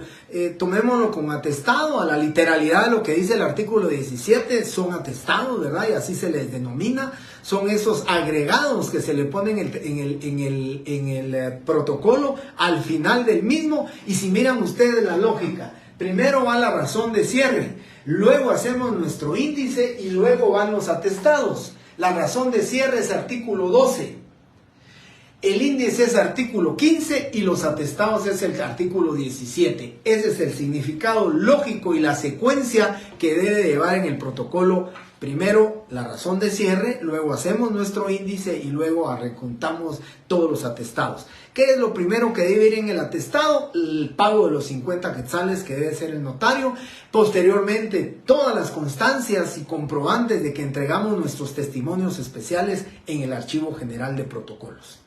tomémoslo como atestado, a la literalidad de lo que dice el artículo 17, son atestados, ¿verdad? Y así se les denomina, son esos agregados que se le ponen en el protocolo al final del mismo. Y si miran ustedes la lógica, primero va la razón de cierre, luego hacemos nuestro índice y luego van los atestados. La razón de cierre es artículo 12. El índice es artículo 15 y los atestados es el artículo 17. Ese es el significado lógico y la secuencia que debe llevar en el protocolo. Primero la razón de cierre, luego hacemos nuestro índice y luego recontamos todos los atestados. ¿Qué es lo primero que debe ir en el atestado? El pago de los 50 quetzales que debe ser el notario. Posteriormente, todas las constancias y comprobantes de que entregamos nuestros testimonios especiales en el Archivo General de Protocolos.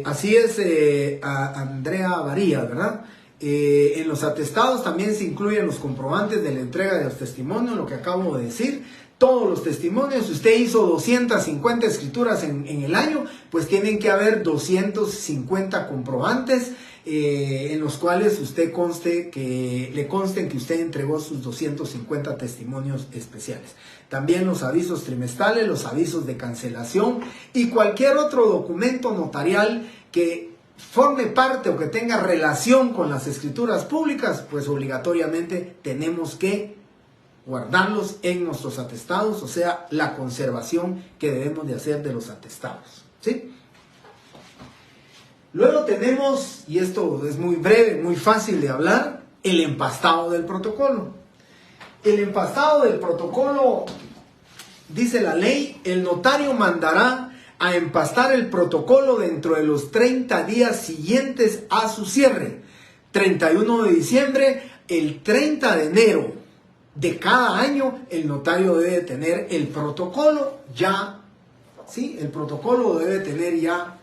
Así es, Andrea Varía, ¿verdad? En los atestados también se incluyen los comprobantes de la entrega de los testimonios, lo que acabo de decir. Todos los testimonios, si usted hizo 250 escrituras en el año, pues tienen que haber 250 comprobantes en los cuales usted le consten que usted entregó sus 250 testimonios especiales. También los avisos trimestrales, los avisos de cancelación y cualquier otro documento notarial que forme parte o que tenga relación con las escrituras públicas, pues obligatoriamente tenemos que guardarlos en nuestros atestados, o sea, la conservación que debemos de hacer de los atestados, ¿sí? Luego tenemos, y esto es muy breve, muy fácil de hablar, el empastado del protocolo. El empastado del protocolo, dice la ley, el notario mandará a empastar el protocolo dentro de los 30 días siguientes a su cierre. 31 de diciembre, el 30 de enero de cada año, el notario debe tener el protocolo ya, ¿sí? El protocolo debe tener ya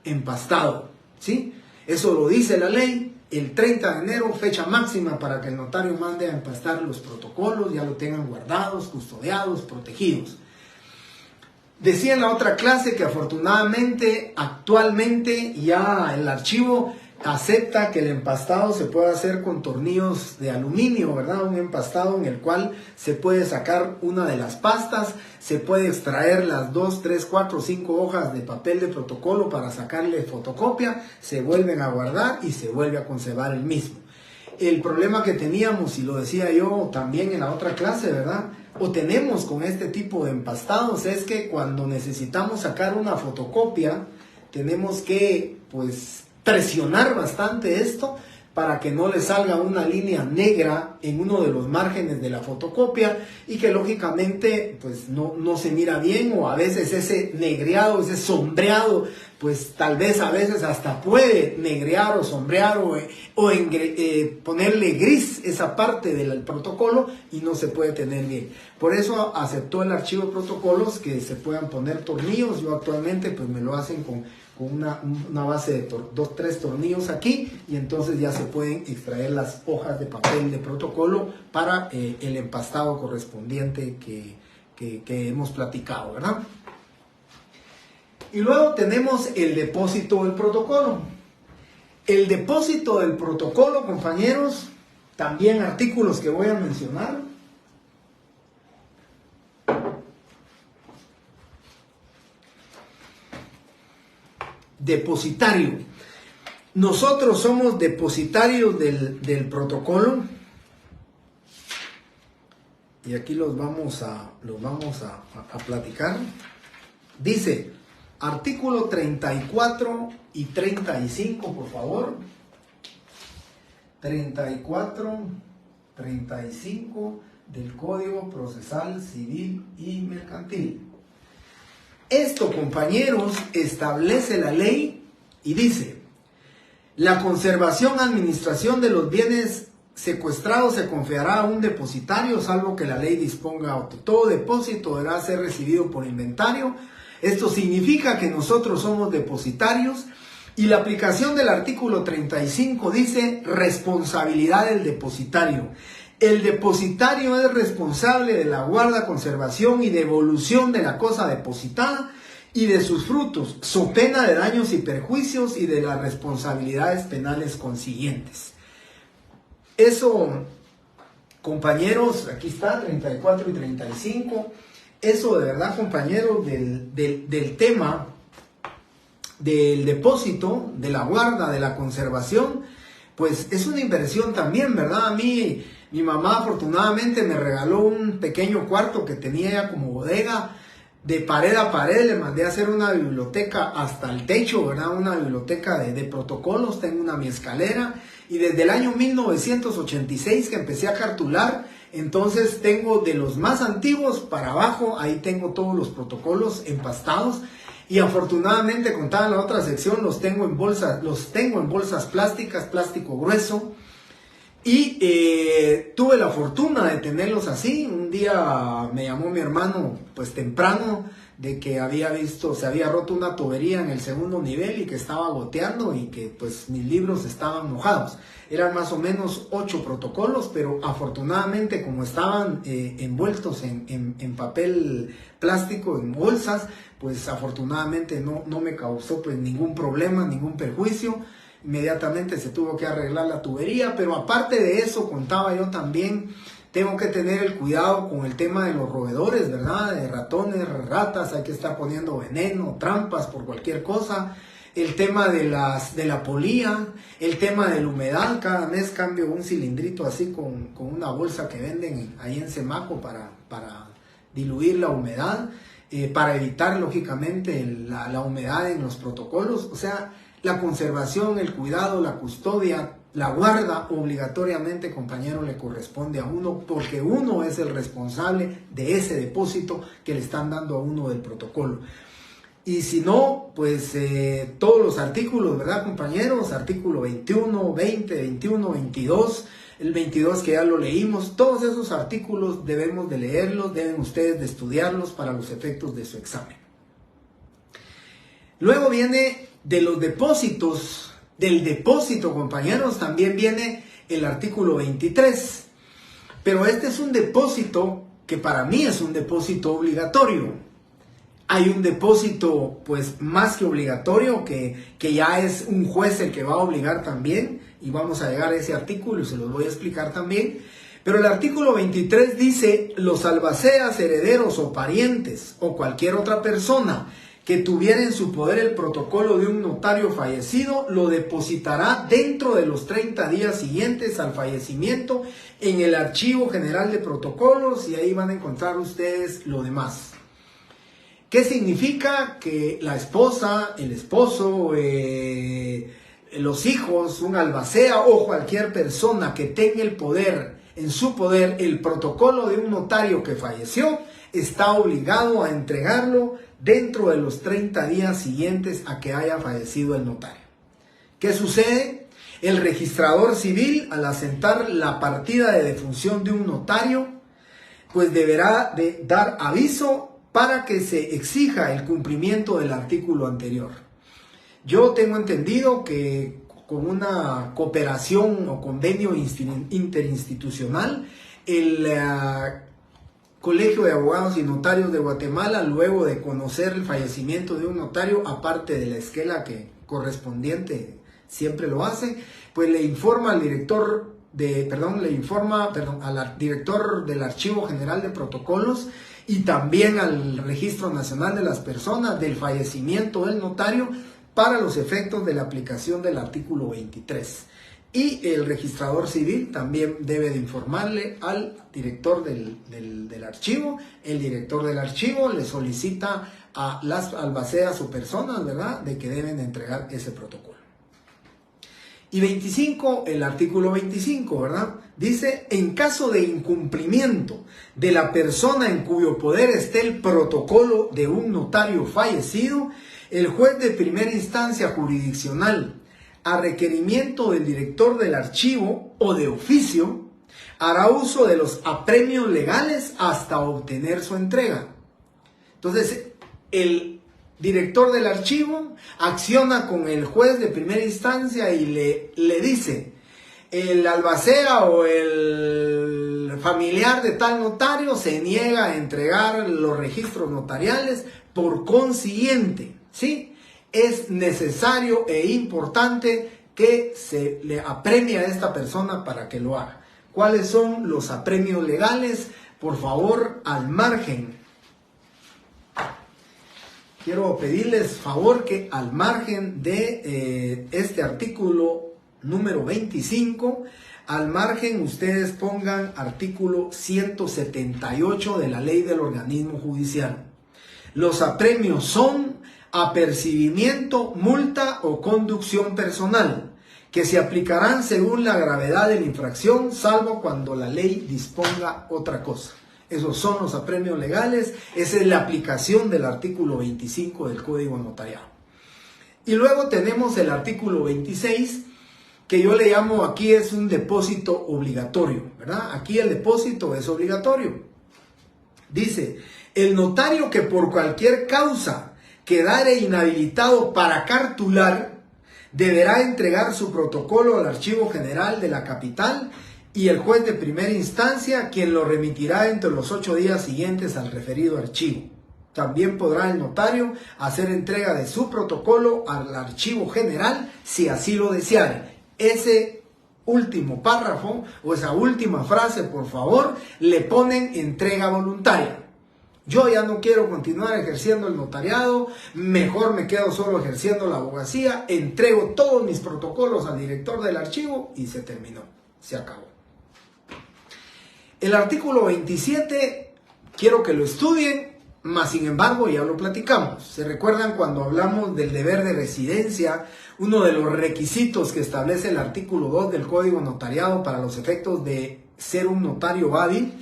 empastado, ¿sí? Eso lo dice la ley. El 30 de enero, fecha máxima para que el notario mande a empastar los protocolos, ya lo tengan guardados, custodiados, protegidos. Decía en la otra clase que afortunadamente, actualmente ya el archivo acepta que el empastado se puede hacer con tornillos de aluminio, ¿verdad? Un empastado en el cual se puede sacar una de las pastas, se puede extraer las 2, 3, 4, 5 hojas de papel de protocolo para sacarle fotocopia, se vuelven a guardar y se vuelve a conservar el mismo. El problema que teníamos, y lo decía yo también en la otra clase, ¿verdad? O tenemos con este tipo de empastados, es que cuando necesitamos sacar una fotocopia, tenemos que, pues, presionar bastante esto para que no le salga una línea negra en uno de los márgenes de la fotocopia y que lógicamente pues no se mira bien, o a veces ese negreado, ese sombreado, pues tal vez a veces hasta puede negrear o sombrear o ponerle gris esa parte del protocolo y no se puede tener bien. Por eso aceptó el archivo de protocolos que se puedan poner tornillos. Yo actualmente pues me lo hacen con una base de 2, 3 tornillos aquí, y entonces ya se pueden extraer las hojas de papel de protocolo para el empastado correspondiente que hemos platicado, ¿verdad? Y luego tenemos el depósito del protocolo. El depósito del protocolo, compañeros, también artículos que voy a mencionar. Depositario. Nosotros somos depositarios del protocolo. Y aquí los vamos a platicar. Dice, artículo 34 y 35, por favor. 34, 35 del Código Procesal Civil y Mercantil. Esto, compañeros, establece la ley y dice: la conservación, administración de los bienes secuestrado se confiará a un depositario, salvo que la ley disponga otro. Todo depósito deberá ser recibido por inventario. Esto significa que nosotros somos depositarios. Y la aplicación del artículo 35 dice responsabilidad del depositario. El depositario es responsable de la guarda, conservación y devolución de la cosa depositada y de sus frutos, so pena de daños y perjuicios y de las responsabilidades penales consiguientes. Eso, compañeros, aquí está, 34 y 35. Eso de verdad, compañeros, del tema del depósito, de la guarda, de la conservación, pues es una inversión también, ¿verdad? A mí, mi mamá afortunadamente me regaló un pequeño cuarto que tenía ya como bodega, de pared a pared. Le mandé a hacer una biblioteca hasta el techo, ¿verdad? Una biblioteca de protocolos. Tengo mi escalera, y desde el año 1986 que empecé a cartular, entonces tengo de los más antiguos para abajo, ahí tengo todos los protocolos empastados. Y afortunadamente, contaba en la otra sección, los tengo en bolsas plásticas, plástico grueso. Y tuve la fortuna de tenerlos así. Un día me llamó mi hermano, pues temprano, de que se había roto una tubería en el segundo nivel y que estaba goteando y que pues mis libros estaban mojados. Eran más o menos 8 protocolos, pero afortunadamente, como estaban envueltos en papel plástico, en bolsas, pues afortunadamente no me causó pues ningún problema, ningún perjuicio. Inmediatamente se tuvo que arreglar la tubería, pero aparte de eso, contaba yo también, tengo que tener el cuidado con el tema de los roedores, ¿verdad? De ratones, ratas, hay que estar poniendo veneno, trampas por cualquier cosa. El tema de la polía, el tema de la humedad. Cada mes cambio un cilindrito así con una bolsa que venden ahí en Semaco para diluir la humedad, para evitar lógicamente la humedad en los protocolos. O sea, la conservación, el cuidado, la custodia, la guarda, obligatoriamente, compañero, le corresponde a uno, porque uno es el responsable de ese depósito que le están dando a uno del protocolo. Y si no, pues todos los artículos, ¿verdad, compañeros? Artículo 21, 20, 21, 22, el 22 que ya lo leímos. Todos esos artículos debemos de leerlos, deben ustedes de estudiarlos para los efectos de su examen. Luego viene de los depósitos, del depósito, compañeros, también viene el artículo 23. Pero este es un depósito que para mí es un depósito obligatorio. Hay un depósito pues más que obligatorio, que ya es un juez el que va a obligar también, y vamos a llegar a ese artículo y se los voy a explicar también. Pero el artículo 23 dice: los albaceas, herederos o parientes o cualquier otra persona que tuviera en su poder el protocolo de un notario fallecido, lo depositará dentro de los 30 días siguientes al fallecimiento en el Archivo General de Protocolos, y ahí van a encontrar ustedes lo demás. ¿Qué significa? Que la esposa, el esposo, los hijos, un albacea o cualquier persona que tenga en su poder el protocolo de un notario que falleció, está obligado a entregarlo dentro de los 30 días siguientes a que haya fallecido el notario. ¿Qué sucede? El registrador civil, al asentar la partida de defunción de un notario, pues deberá de dar aviso para que se exija el cumplimiento del artículo anterior. Yo tengo entendido que con una cooperación o convenio interinstitucional, el Colegio de Abogados y Notarios de Guatemala, luego de conocer el fallecimiento de un notario, aparte de la esquela que correspondiente siempre lo hace, pues le informa al director al director del Archivo General de Protocolos y también al Registro Nacional de las Personas del fallecimiento del notario para los efectos de la aplicación del artículo 23. Y el registrador civil también debe de informarle al director del archivo. El director del archivo le solicita a las albaceas o personas, ¿verdad?, de que deben entregar ese protocolo. Y 25, el artículo 25, ¿verdad?, dice: en caso de incumplimiento de la persona en cuyo poder esté el protocolo de un notario fallecido, el juez de primera instancia jurisdiccional, a requerimiento del director del archivo o de oficio, hará uso de los apremios legales hasta obtener su entrega. Entonces, el director del archivo acciona con el juez de primera instancia y le dice: el albacea o el familiar de tal notario se niega a entregar los registros notariales, por consiguiente, ¿sí?, es necesario e importante que se le apremie a esta persona para que lo haga. ¿Cuáles son los apremios legales? Por favor, al margen. Quiero pedirles favor que al margen de este artículo número 25, al margen ustedes pongan artículo 178 de la Ley del Organismo Judicial. Los apremios son apercibimiento, multa o conducción personal, que se aplicarán según la gravedad de la infracción, salvo cuando la ley disponga otra cosa. Esos son los apremios legales. Esa es la aplicación del artículo 25 del Código Notariado. Y luego tenemos el artículo 26, que yo le llamo aquí es un depósito obligatorio, ¿verdad? Aquí el depósito es obligatorio. Dice: el notario que por cualquier causa quedare inhabilitado para cartular, deberá entregar su protocolo al Archivo General de la Capital y el juez de primera instancia, quien lo remitirá entre los 8 días siguientes al referido archivo. También podrá el notario hacer entrega de su protocolo al Archivo General si así lo deseare. Ese último párrafo o esa última frase, por favor, le ponen entrega voluntaria. Yo ya no quiero continuar ejerciendo el notariado, mejor me quedo solo ejerciendo la abogacía, entrego todos mis protocolos al director del archivo y se terminó, se acabó. El artículo 27, quiero que lo estudien, mas sin embargo ya lo platicamos. ¿Se recuerdan cuando hablamos del deber de residencia? Uno de los requisitos que establece el artículo 2 del Código Notariado para los efectos de ser un notario hábil.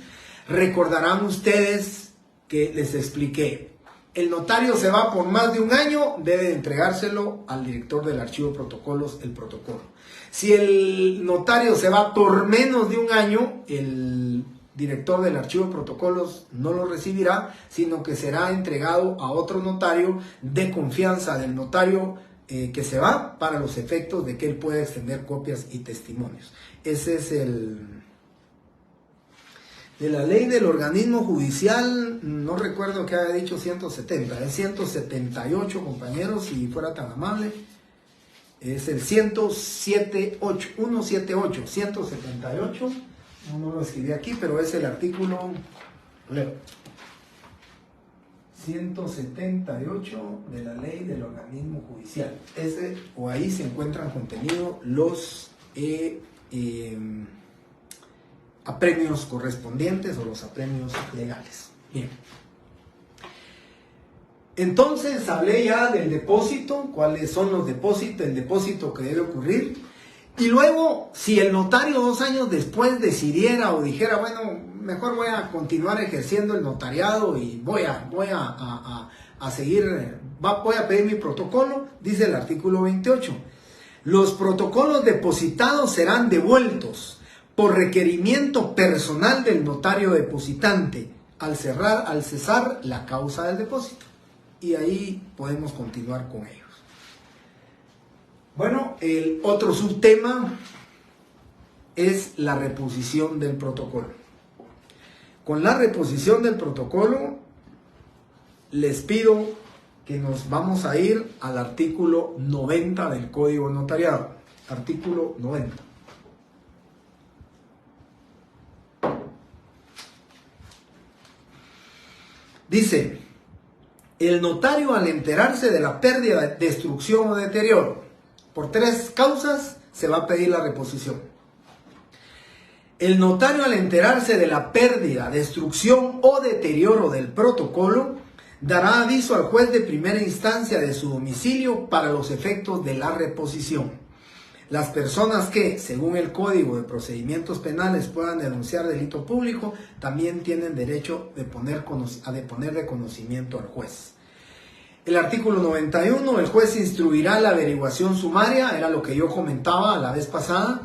Recordarán ustedes que les expliqué: el notario se va por más de un año, debe entregárselo al director del archivo de protocolos el protocolo. Si el notario se va por menos de un año, el director del archivo de protocolos no lo recibirá, sino que será entregado a otro notario de confianza del notario que se va, para los efectos de que él pueda extender copias y testimonios. Ese es el de la Ley del Organismo Judicial. No recuerdo que haya dicho 170, es 178, compañeros, si fuera tan amable. Es el 178, no lo escribí aquí, pero es el artículo 178 de la Ley del Organismo Judicial. Ese, o ahí se encuentran contenidos los apremios correspondientes o los apremios legales. Bien. Entonces hablé ya del depósito, cuáles son los depósitos, el depósito que debe ocurrir. Y luego, si el notario 2 años después decidiera o dijera: bueno, mejor voy a continuar ejerciendo el notariado y voy a seguir, voy a pedir mi protocolo, dice el artículo 28. Los protocolos depositados serán devueltos por requerimiento personal del notario depositante al cesar la causa del depósito. Y ahí podemos continuar con ellos. Bueno, el otro subtema es la reposición del protocolo. Con la reposición del protocolo, les pido que nos vamos a ir al artículo 90 del Código Notariado. Artículo 90. Dice: el notario, al enterarse de la pérdida, destrucción o deterioro por 3 causas, se va a pedir la reposición. El notario, al enterarse de la pérdida, destrucción o deterioro del protocolo, dará aviso al juez de primera instancia de su domicilio para los efectos de la reposición. Las personas que, según el Código de Procedimientos Penales, puedan denunciar delito público, también tienen derecho de deponer de conocimiento al juez. El artículo 91, el juez instruirá la averiguación sumaria, era lo que yo comentaba la vez pasada.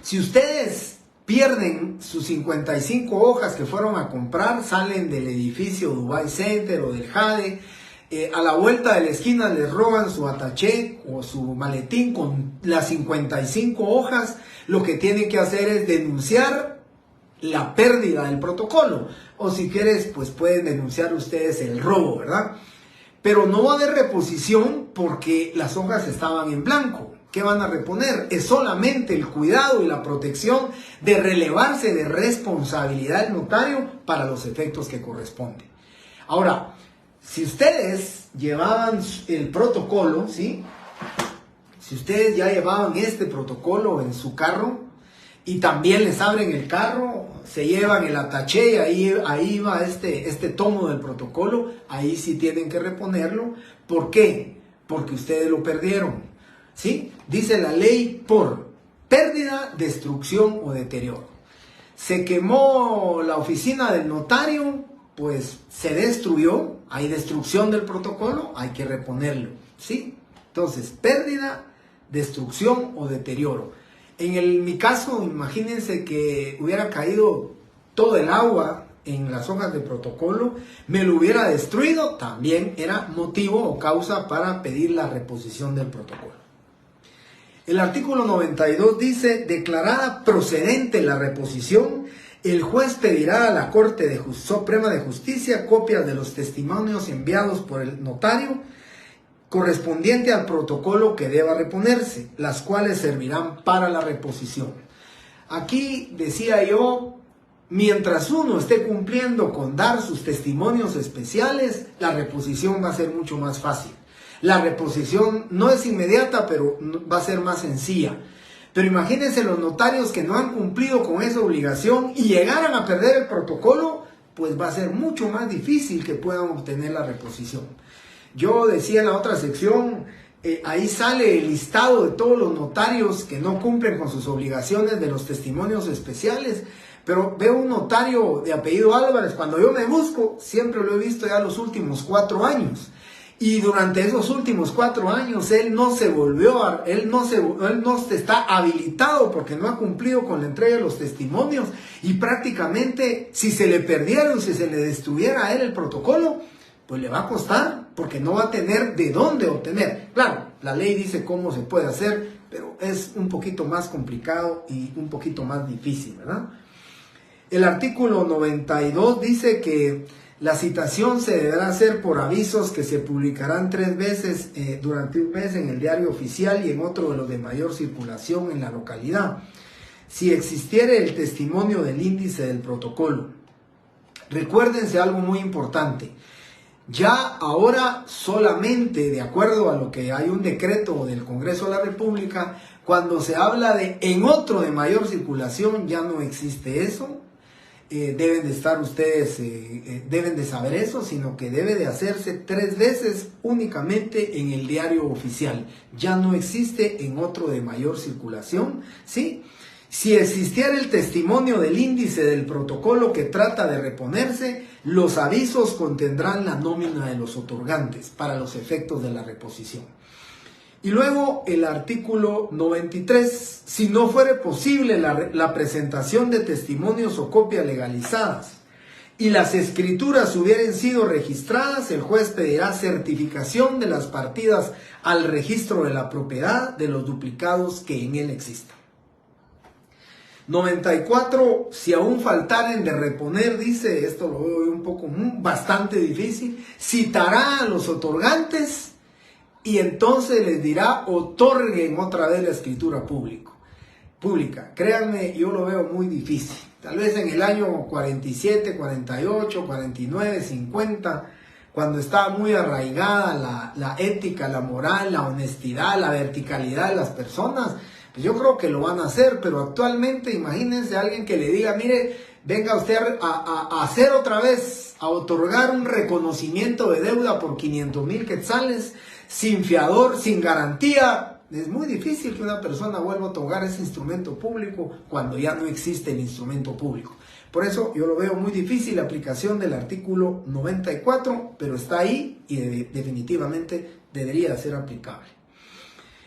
Si ustedes pierden sus 55 hojas que fueron a comprar, salen del edificio Dubai Center o del Jade, a la vuelta de la esquina les roban su ataché o su maletín con las 55 hojas, lo que tienen que hacer es denunciar la pérdida del protocolo, o si quieres, pues pueden denunciar ustedes el robo, ¿verdad? Pero no va a haber reposición porque las hojas estaban en blanco. ¿Qué van a reponer? Es solamente el cuidado y la protección de relevarse de responsabilidad del notario para los efectos que corresponden. Ahora, si ustedes llevaban el protocolo, ¿sí? Si ustedes ya llevaban este protocolo en su carro y también les abren el carro, se llevan el ataché y ahí va este tomo del protocolo, ahí sí tienen que reponerlo. ¿Por qué? Porque ustedes lo perdieron, ¿sí? Dice la ley por pérdida, destrucción o deterioro. Se quemó la oficina del notario, pues se destruyó, hay destrucción del protocolo, hay que reponerlo, ¿sí? Entonces, pérdida, destrucción o deterioro. En mi caso, imagínense que hubiera caído todo el agua en las hojas de protocolo, me lo hubiera destruido, también era motivo o causa para pedir la reposición del protocolo. El artículo 92 dice, declarada procedente la reposición, el juez pedirá a la Corte Suprema de Justicia copias de los testimonios enviados por el notario correspondiente al protocolo que deba reponerse, las cuales servirán para la reposición. Aquí decía yo, mientras uno esté cumpliendo con dar sus testimonios especiales, la reposición va a ser mucho más fácil. La reposición no es inmediata, pero va a ser más sencilla. Pero imagínense los notarios que no han cumplido con esa obligación y llegaran a perder el protocolo, pues va a ser mucho más difícil que puedan obtener la reposición. Yo decía en la otra sección, ahí sale el listado de todos los notarios que no cumplen con sus obligaciones de los testimonios especiales, pero veo un notario de apellido Álvarez, cuando yo me busco, siempre lo he visto ya los últimos 4 años. Y durante esos últimos 4 años él no está habilitado porque no ha cumplido con la entrega de los testimonios, y prácticamente si se le perdieron, si se le destruyera a él el protocolo, pues le va a costar porque no va a tener de dónde obtener. Claro, la ley dice cómo se puede hacer, pero es un poquito más complicado y un poquito más difícil, ¿verdad? El artículo 92 dice que la citación se deberá hacer por avisos que se publicarán 3 veces durante un mes en el diario oficial y en otro de los de mayor circulación en la localidad, si existiere el testimonio del índice del protocolo. Recuérdense algo muy importante. Ya ahora solamente, de acuerdo a lo que hay un decreto del Congreso de la República, cuando se habla de en otro de mayor circulación, ya no existe eso. Deben de estar ustedes, deben de saber eso, sino que debe de hacerse 3 veces únicamente en el diario oficial. Ya no existe en otro de mayor circulación, ¿sí? Si existiera el testimonio del índice del protocolo que trata de reponerse, los avisos contendrán la nómina de los otorgantes para los efectos de la reposición. Y luego el artículo 93, si no fuere posible la presentación de testimonios o copias legalizadas y las escrituras hubieran sido registradas, el juez pedirá certificación de las partidas al registro de la propiedad de los duplicados que en él existan. 94, si aún faltaren de reponer, dice, esto lo veo bastante difícil, citará a los otorgantes y entonces les dirá, otorguen otra vez la escritura pública. Créanme, yo lo veo muy difícil. Tal vez en el año 47, 48, 49, 50, cuando estaba muy arraigada la ética, la moral, la honestidad, la verticalidad de las personas, pues yo creo que lo van a hacer, pero actualmente imagínense a alguien que le diga, mire, venga usted a hacer otra vez, a otorgar un reconocimiento de deuda por 500,000 quetzales, sin fiador, sin garantía. Es muy difícil que una persona vuelva a otorgar ese instrumento público cuando ya no existe el instrumento público. Por eso yo lo veo muy difícil la aplicación del artículo 94, pero está ahí y definitivamente debería ser aplicable.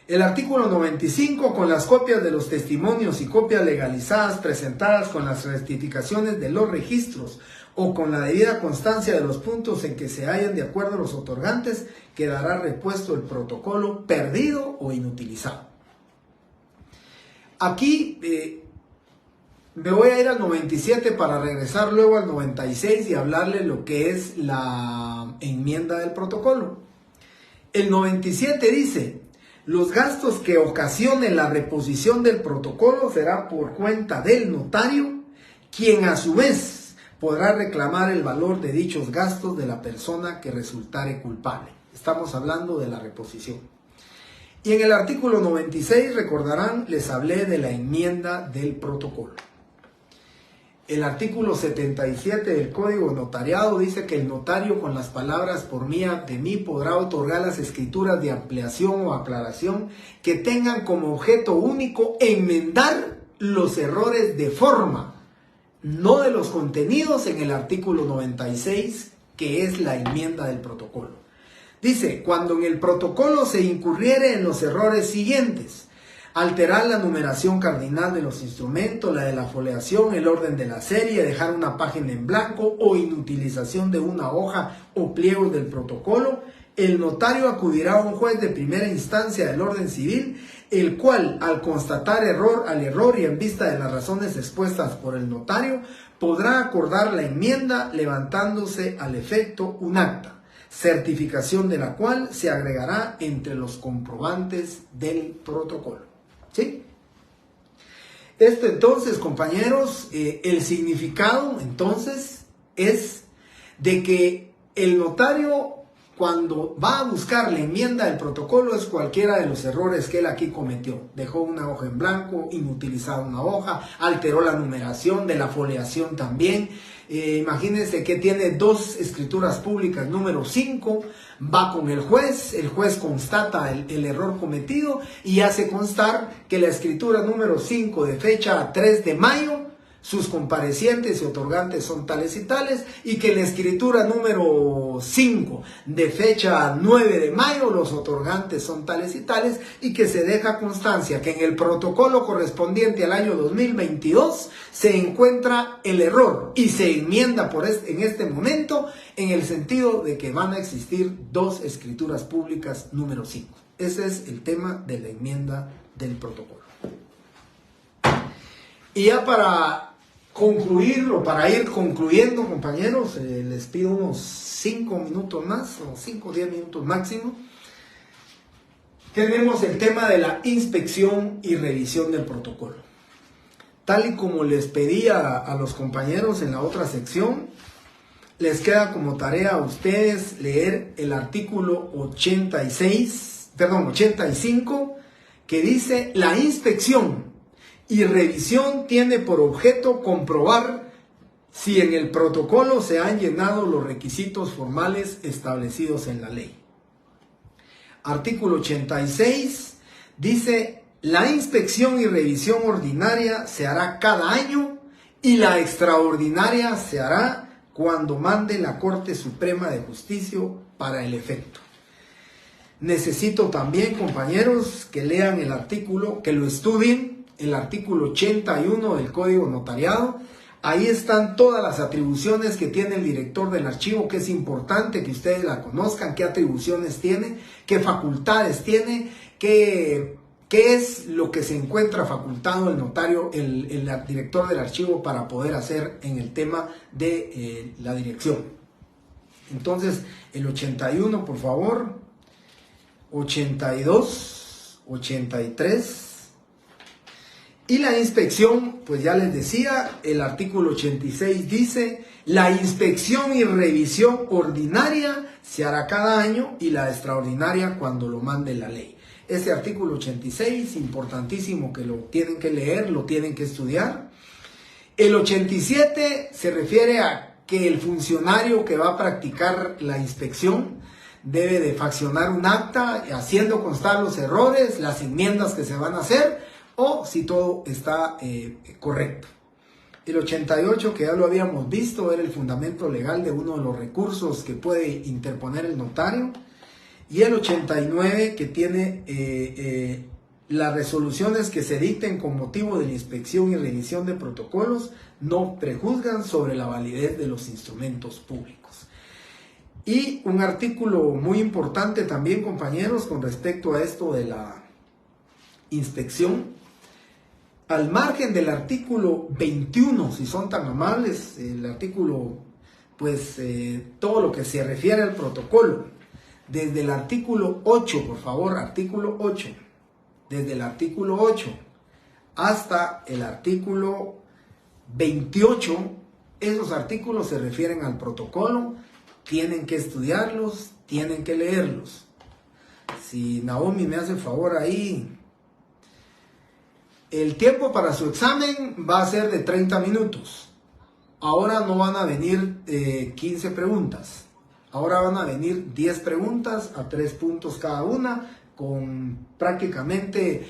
El artículo 95, con las copias de los testimonios y copias legalizadas presentadas con las rectificaciones de los registros o con la debida constancia de los puntos en que se hallan de acuerdo los otorgantes, quedará repuesto el protocolo perdido o inutilizado. Aquí me voy a ir al 97 para regresar luego al 96 y hablarle lo que es la enmienda del protocolo. El 97 dice: los gastos que ocasionen la reposición del protocolo será por cuenta del notario, quien a su vez podrá reclamar el valor de dichos gastos de la persona que resultare culpable. Estamos hablando de la reposición. Y en el artículo 96, recordarán, les hablé de la enmienda del protocolo. El artículo 77 del Código Notariado dice que el notario, con las palabras por mía de mí, podrá otorgar las escrituras de ampliación o aclaración que tengan como objeto único enmendar los errores de forma, no de los contenidos, en el artículo 96, que es la enmienda del protocolo. Dice: cuando en el protocolo se incurriere en los errores siguientes: alterar la numeración cardinal de los instrumentos, la de la foliación, el orden de la serie, dejar una página en blanco o inutilización de una hoja o pliegos del protocolo, el notario acudirá a un juez de primera instancia del orden civil, el cual, al constatar al error y en vista de las razones expuestas por el notario, podrá acordar la enmienda, levantándose al efecto un acta, certificación de la cual se agregará entre los comprobantes del protocolo. ¿Sí? Esto entonces, compañeros, el significado entonces es de que el notario, cuando va a buscar la enmienda del protocolo, es cualquiera de los errores que él aquí cometió. Dejó una hoja en blanco, inutilizaba una hoja, alteró la numeración, de la foliación también. Imagínense que tiene dos escrituras públicas número 5, va con el juez constata el error cometido y hace constar que la escritura número 5 de fecha 3 de mayo, sus comparecientes y otorgantes son tales y tales, y que en la escritura número 5 de fecha 9 de mayo los otorgantes son tales y tales, y que se deja constancia que en el protocolo correspondiente al año 2022 se encuentra el error y se enmienda en este momento, en el sentido de que van a existir dos escrituras públicas número 5. Ese es el tema de la enmienda del protocolo. Y ya para concluir, o para ir concluyendo, compañeros, les pido unos 5 minutos más, o 5 o 10 minutos máximo. Tenemos el tema de la inspección y revisión del protocolo. Tal y como les pedí a los compañeros en la otra sección, les queda como tarea a ustedes leer el artículo 85, que dice: la inspección y revisión tiene por objeto comprobar si en el protocolo se han llenado los requisitos formales establecidos en la ley. Artículo 86 dice: la inspección y revisión ordinaria se hará cada año y la extraordinaria se hará cuando mande la Corte Suprema de Justicia para el efecto. Necesito también, compañeros, que lean el artículo, que lo estudien, el artículo 81 del Código Notariado. Ahí están todas las atribuciones que tiene el director del archivo, que es importante que ustedes la conozcan, qué atribuciones tiene, qué facultades tiene, qué es lo que se encuentra facultado el notario, el director del archivo, para poder hacer en el tema de la dirección. Entonces, el 81, por favor, 82, 83... Y la inspección, pues ya les decía, el artículo 86 dice: la inspección y revisión ordinaria se hará cada año y la extraordinaria cuando lo mande la ley. Este artículo 86, importantísimo, que lo tienen que leer, lo tienen que estudiar. El 87 se refiere a que el funcionario que va a practicar la inspección debe de faccionar un acta haciendo constar los errores, las enmiendas que se van a hacer, o si todo está correcto. El 88, que ya lo habíamos visto, era el fundamento legal de uno de los recursos que puede interponer el notario. Y el 89, que tiene las resoluciones que se dicten con motivo de la inspección y revisión de protocolos no prejuzgan sobre la validez de los instrumentos públicos. Y un artículo muy importante también, compañeros, con respecto a esto de la inspección. Al margen del artículo 21, si son tan amables, el artículo, pues todo lo que se refiere al protocolo, desde el artículo 8, por favor, artículo 8, desde el artículo 8 hasta el artículo 28, esos artículos se refieren al protocolo, tienen que estudiarlos, tienen que leerlos. Si Naomi me hace el favor ahí. El tiempo para su examen va a ser de 30 minutos. Ahora no van a venir 15 preguntas. Ahora van a venir 10 preguntas a 3 puntos cada una, con prácticamente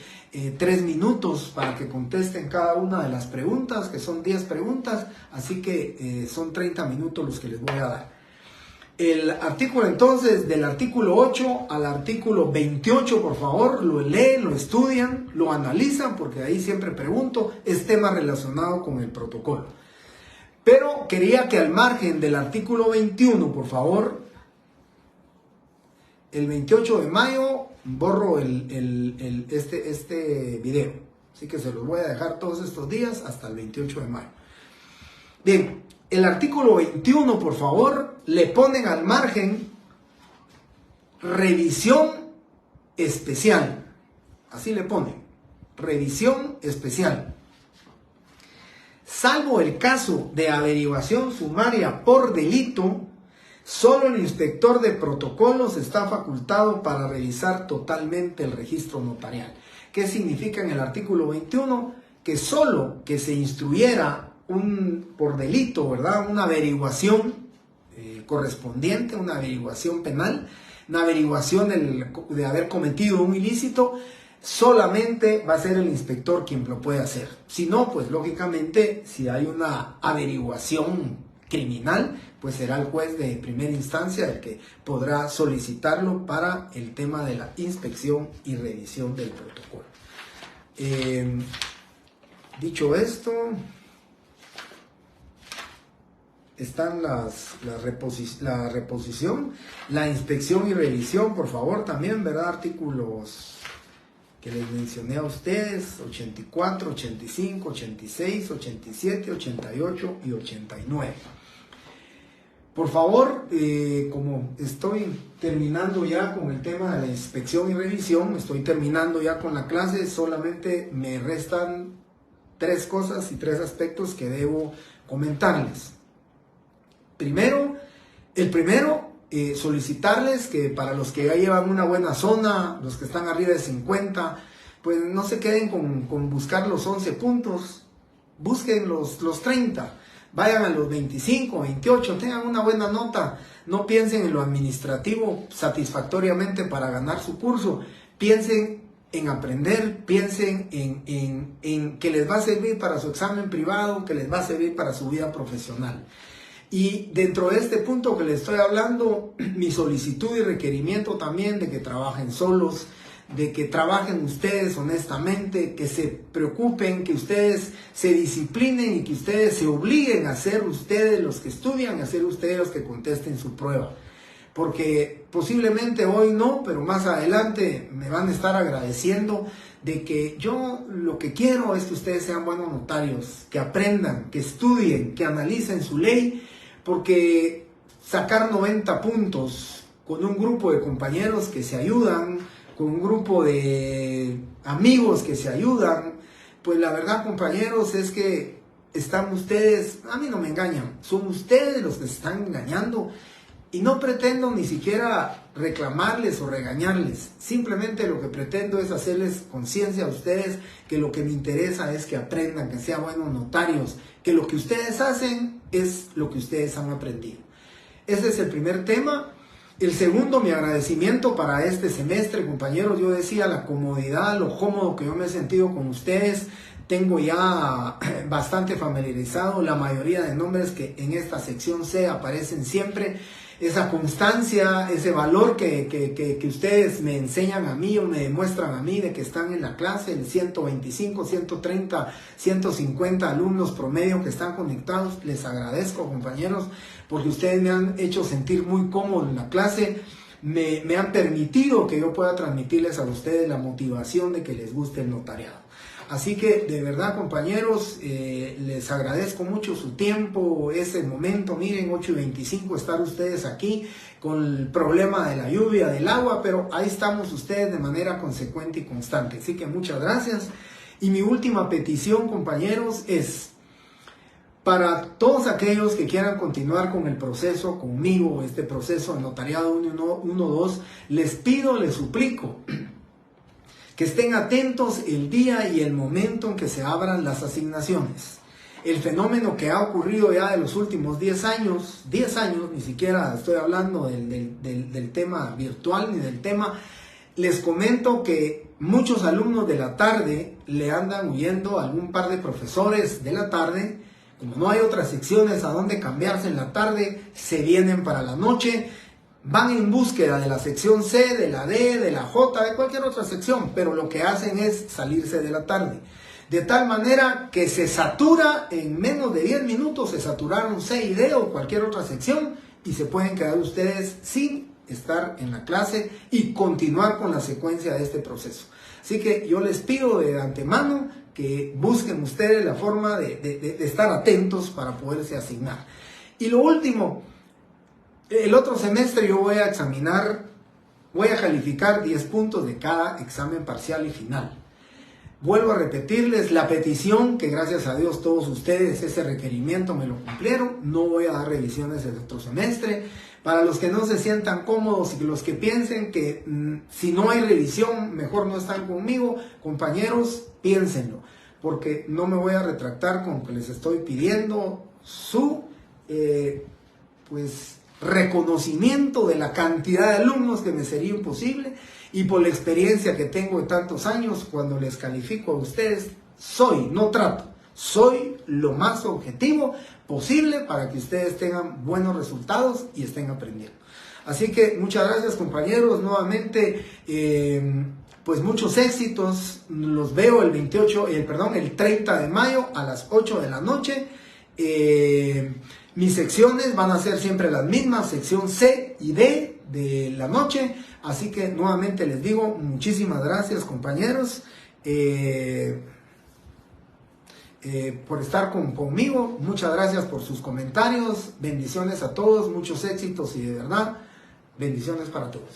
3 minutos para que contesten cada una de las preguntas, que son 10 preguntas. Así que son 30 minutos los que les voy a dar. El artículo entonces, del artículo 8 al artículo 28, por favor, lo leen, lo estudian, lo analizan, porque ahí siempre pregunto, es tema relacionado con el protocolo. Pero quería que al margen del artículo 21, por favor, el 28 de mayo borro este video. Así que se los voy a dejar todos estos días hasta el 28 de mayo. Bien. El artículo 21, por favor, le ponen al margen revisión especial. Así le ponen, revisión especial. Salvo el caso de averiguación sumaria por delito, solo el inspector de protocolos está facultado para revisar totalmente el registro notarial. ¿Qué significa en el artículo 21? Que solo que se instruyera por delito, ¿verdad? Una averiguación correspondiente, una averiguación penal, una averiguación de haber cometido un ilícito, solamente va a ser el inspector quien lo puede hacer. Si no, pues lógicamente, si hay una averiguación criminal, pues será el juez de primera instancia el que podrá solicitarlo para el tema de la inspección y revisión del protocolo. Dicho esto, están la reposición, la inspección y revisión, por favor, también, ¿verdad? Artículos que les mencioné a ustedes, 84, 85, 86, 87, 88 y 89. Por favor, como estoy terminando ya con el tema de la inspección y revisión, estoy terminando ya con la clase, solamente me restan 3 cosas y 3 aspectos que debo comentarles. El primero, solicitarles que para los que ya llevan una buena zona, los que están arriba de 50, pues no se queden con buscar los 11 puntos, busquen los 30, vayan a los 25, 28, tengan una buena nota, no piensen en lo administrativo satisfactoriamente para ganar su curso, piensen en aprender, piensen en que les va a servir para su examen privado, que les va a servir para su vida profesional. Y dentro de este punto que les estoy hablando, mi solicitud y requerimiento también de que trabajen solos, de que trabajen ustedes honestamente, que se preocupen, que ustedes se disciplinen y que ustedes se obliguen a ser ustedes los que estudian, a ser ustedes los que contesten su prueba. Porque posiblemente hoy no, pero más adelante me van a estar agradeciendo de que yo lo que quiero es que ustedes sean buenos notarios, que aprendan, que estudien, que analicen su ley, porque sacar 90 puntos con un grupo de compañeros que se ayudan, con un grupo de amigos que se ayudan, pues la verdad, compañeros, es que están ustedes, a mí no me engañan, son ustedes los que se están engañando, y no pretendo ni siquiera reclamarles o regañarles, simplemente lo que pretendo es hacerles conciencia a ustedes que lo que me interesa es que aprendan, que sean buenos notarios, que lo que ustedes hacen es lo que ustedes han aprendido. Ese es el primer tema. El segundo, mi agradecimiento para este semestre, compañeros. Yo decía la comodidad, lo cómodo que yo me he sentido con ustedes, tengo ya bastante familiarizado la mayoría de nombres que en esta sección C aparecen siempre. Esa constancia, ese valor que ustedes me enseñan a mí o me demuestran a mí de que están en la clase, el 125, 130, 150 alumnos promedio que están conectados. Les agradezco, compañeros, porque ustedes me han hecho sentir muy cómodo en la clase. Me han permitido que yo pueda transmitirles a ustedes la motivación de que les guste el notariado. Así que de verdad, compañeros, les agradezco mucho su tiempo, ese momento. Miren, 8:25 estar ustedes aquí con el problema de la lluvia, del agua, pero ahí estamos ustedes de manera consecuente y constante. Así que muchas gracias. Y mi última petición, compañeros, es para todos aquellos que quieran continuar con el proceso conmigo, este proceso de notariado 1.2, les pido, les suplico que estén atentos el día y el momento en que se abran las asignaciones. El fenómeno que ha ocurrido ya de los últimos 10 años, ni siquiera estoy hablando del tema virtual ni del tema, les comento que muchos alumnos de la tarde le andan huyendo a algún par de profesores de la tarde. Como no hay otras secciones a donde cambiarse en la tarde, se vienen para la noche. Van en búsqueda de la sección C, de la D, de la J, de cualquier otra sección, pero lo que hacen es salirse de la tarde. De tal manera que se satura, en menos de 10 minutos se saturaron C y D o cualquier otra sección y se pueden quedar ustedes sin estar en la clase y continuar con la secuencia de este proceso. Así que yo les pido de antemano que busquen ustedes la forma de estar atentos para poderse asignar. Y lo último, el otro semestre yo voy a calificar 10 puntos de cada examen parcial y final. Vuelvo a repetirles la petición, que gracias a Dios todos ustedes ese requerimiento me lo cumplieron. No voy a dar revisiones el otro semestre. Para los que no se sientan cómodos y los que piensen que si no hay revisión mejor no están conmigo, compañeros, piénsenlo, porque no me voy a retractar con que les estoy pidiendo su reconocimiento de la cantidad de alumnos, que me sería imposible, y por la experiencia que tengo de tantos años, cuando les califico a ustedes, soy lo más objetivo posible para que ustedes tengan buenos resultados y estén aprendiendo. Así que muchas gracias, compañeros, nuevamente, pues muchos éxitos. Los veo el 30 de mayo a las 8 de la noche. Mis secciones van a ser siempre las mismas, sección C y D de la noche. Así que nuevamente les digo muchísimas gracias, compañeros, por estar conmigo. Muchas gracias por sus comentarios. Bendiciones a todos, muchos éxitos y de verdad, bendiciones para todos.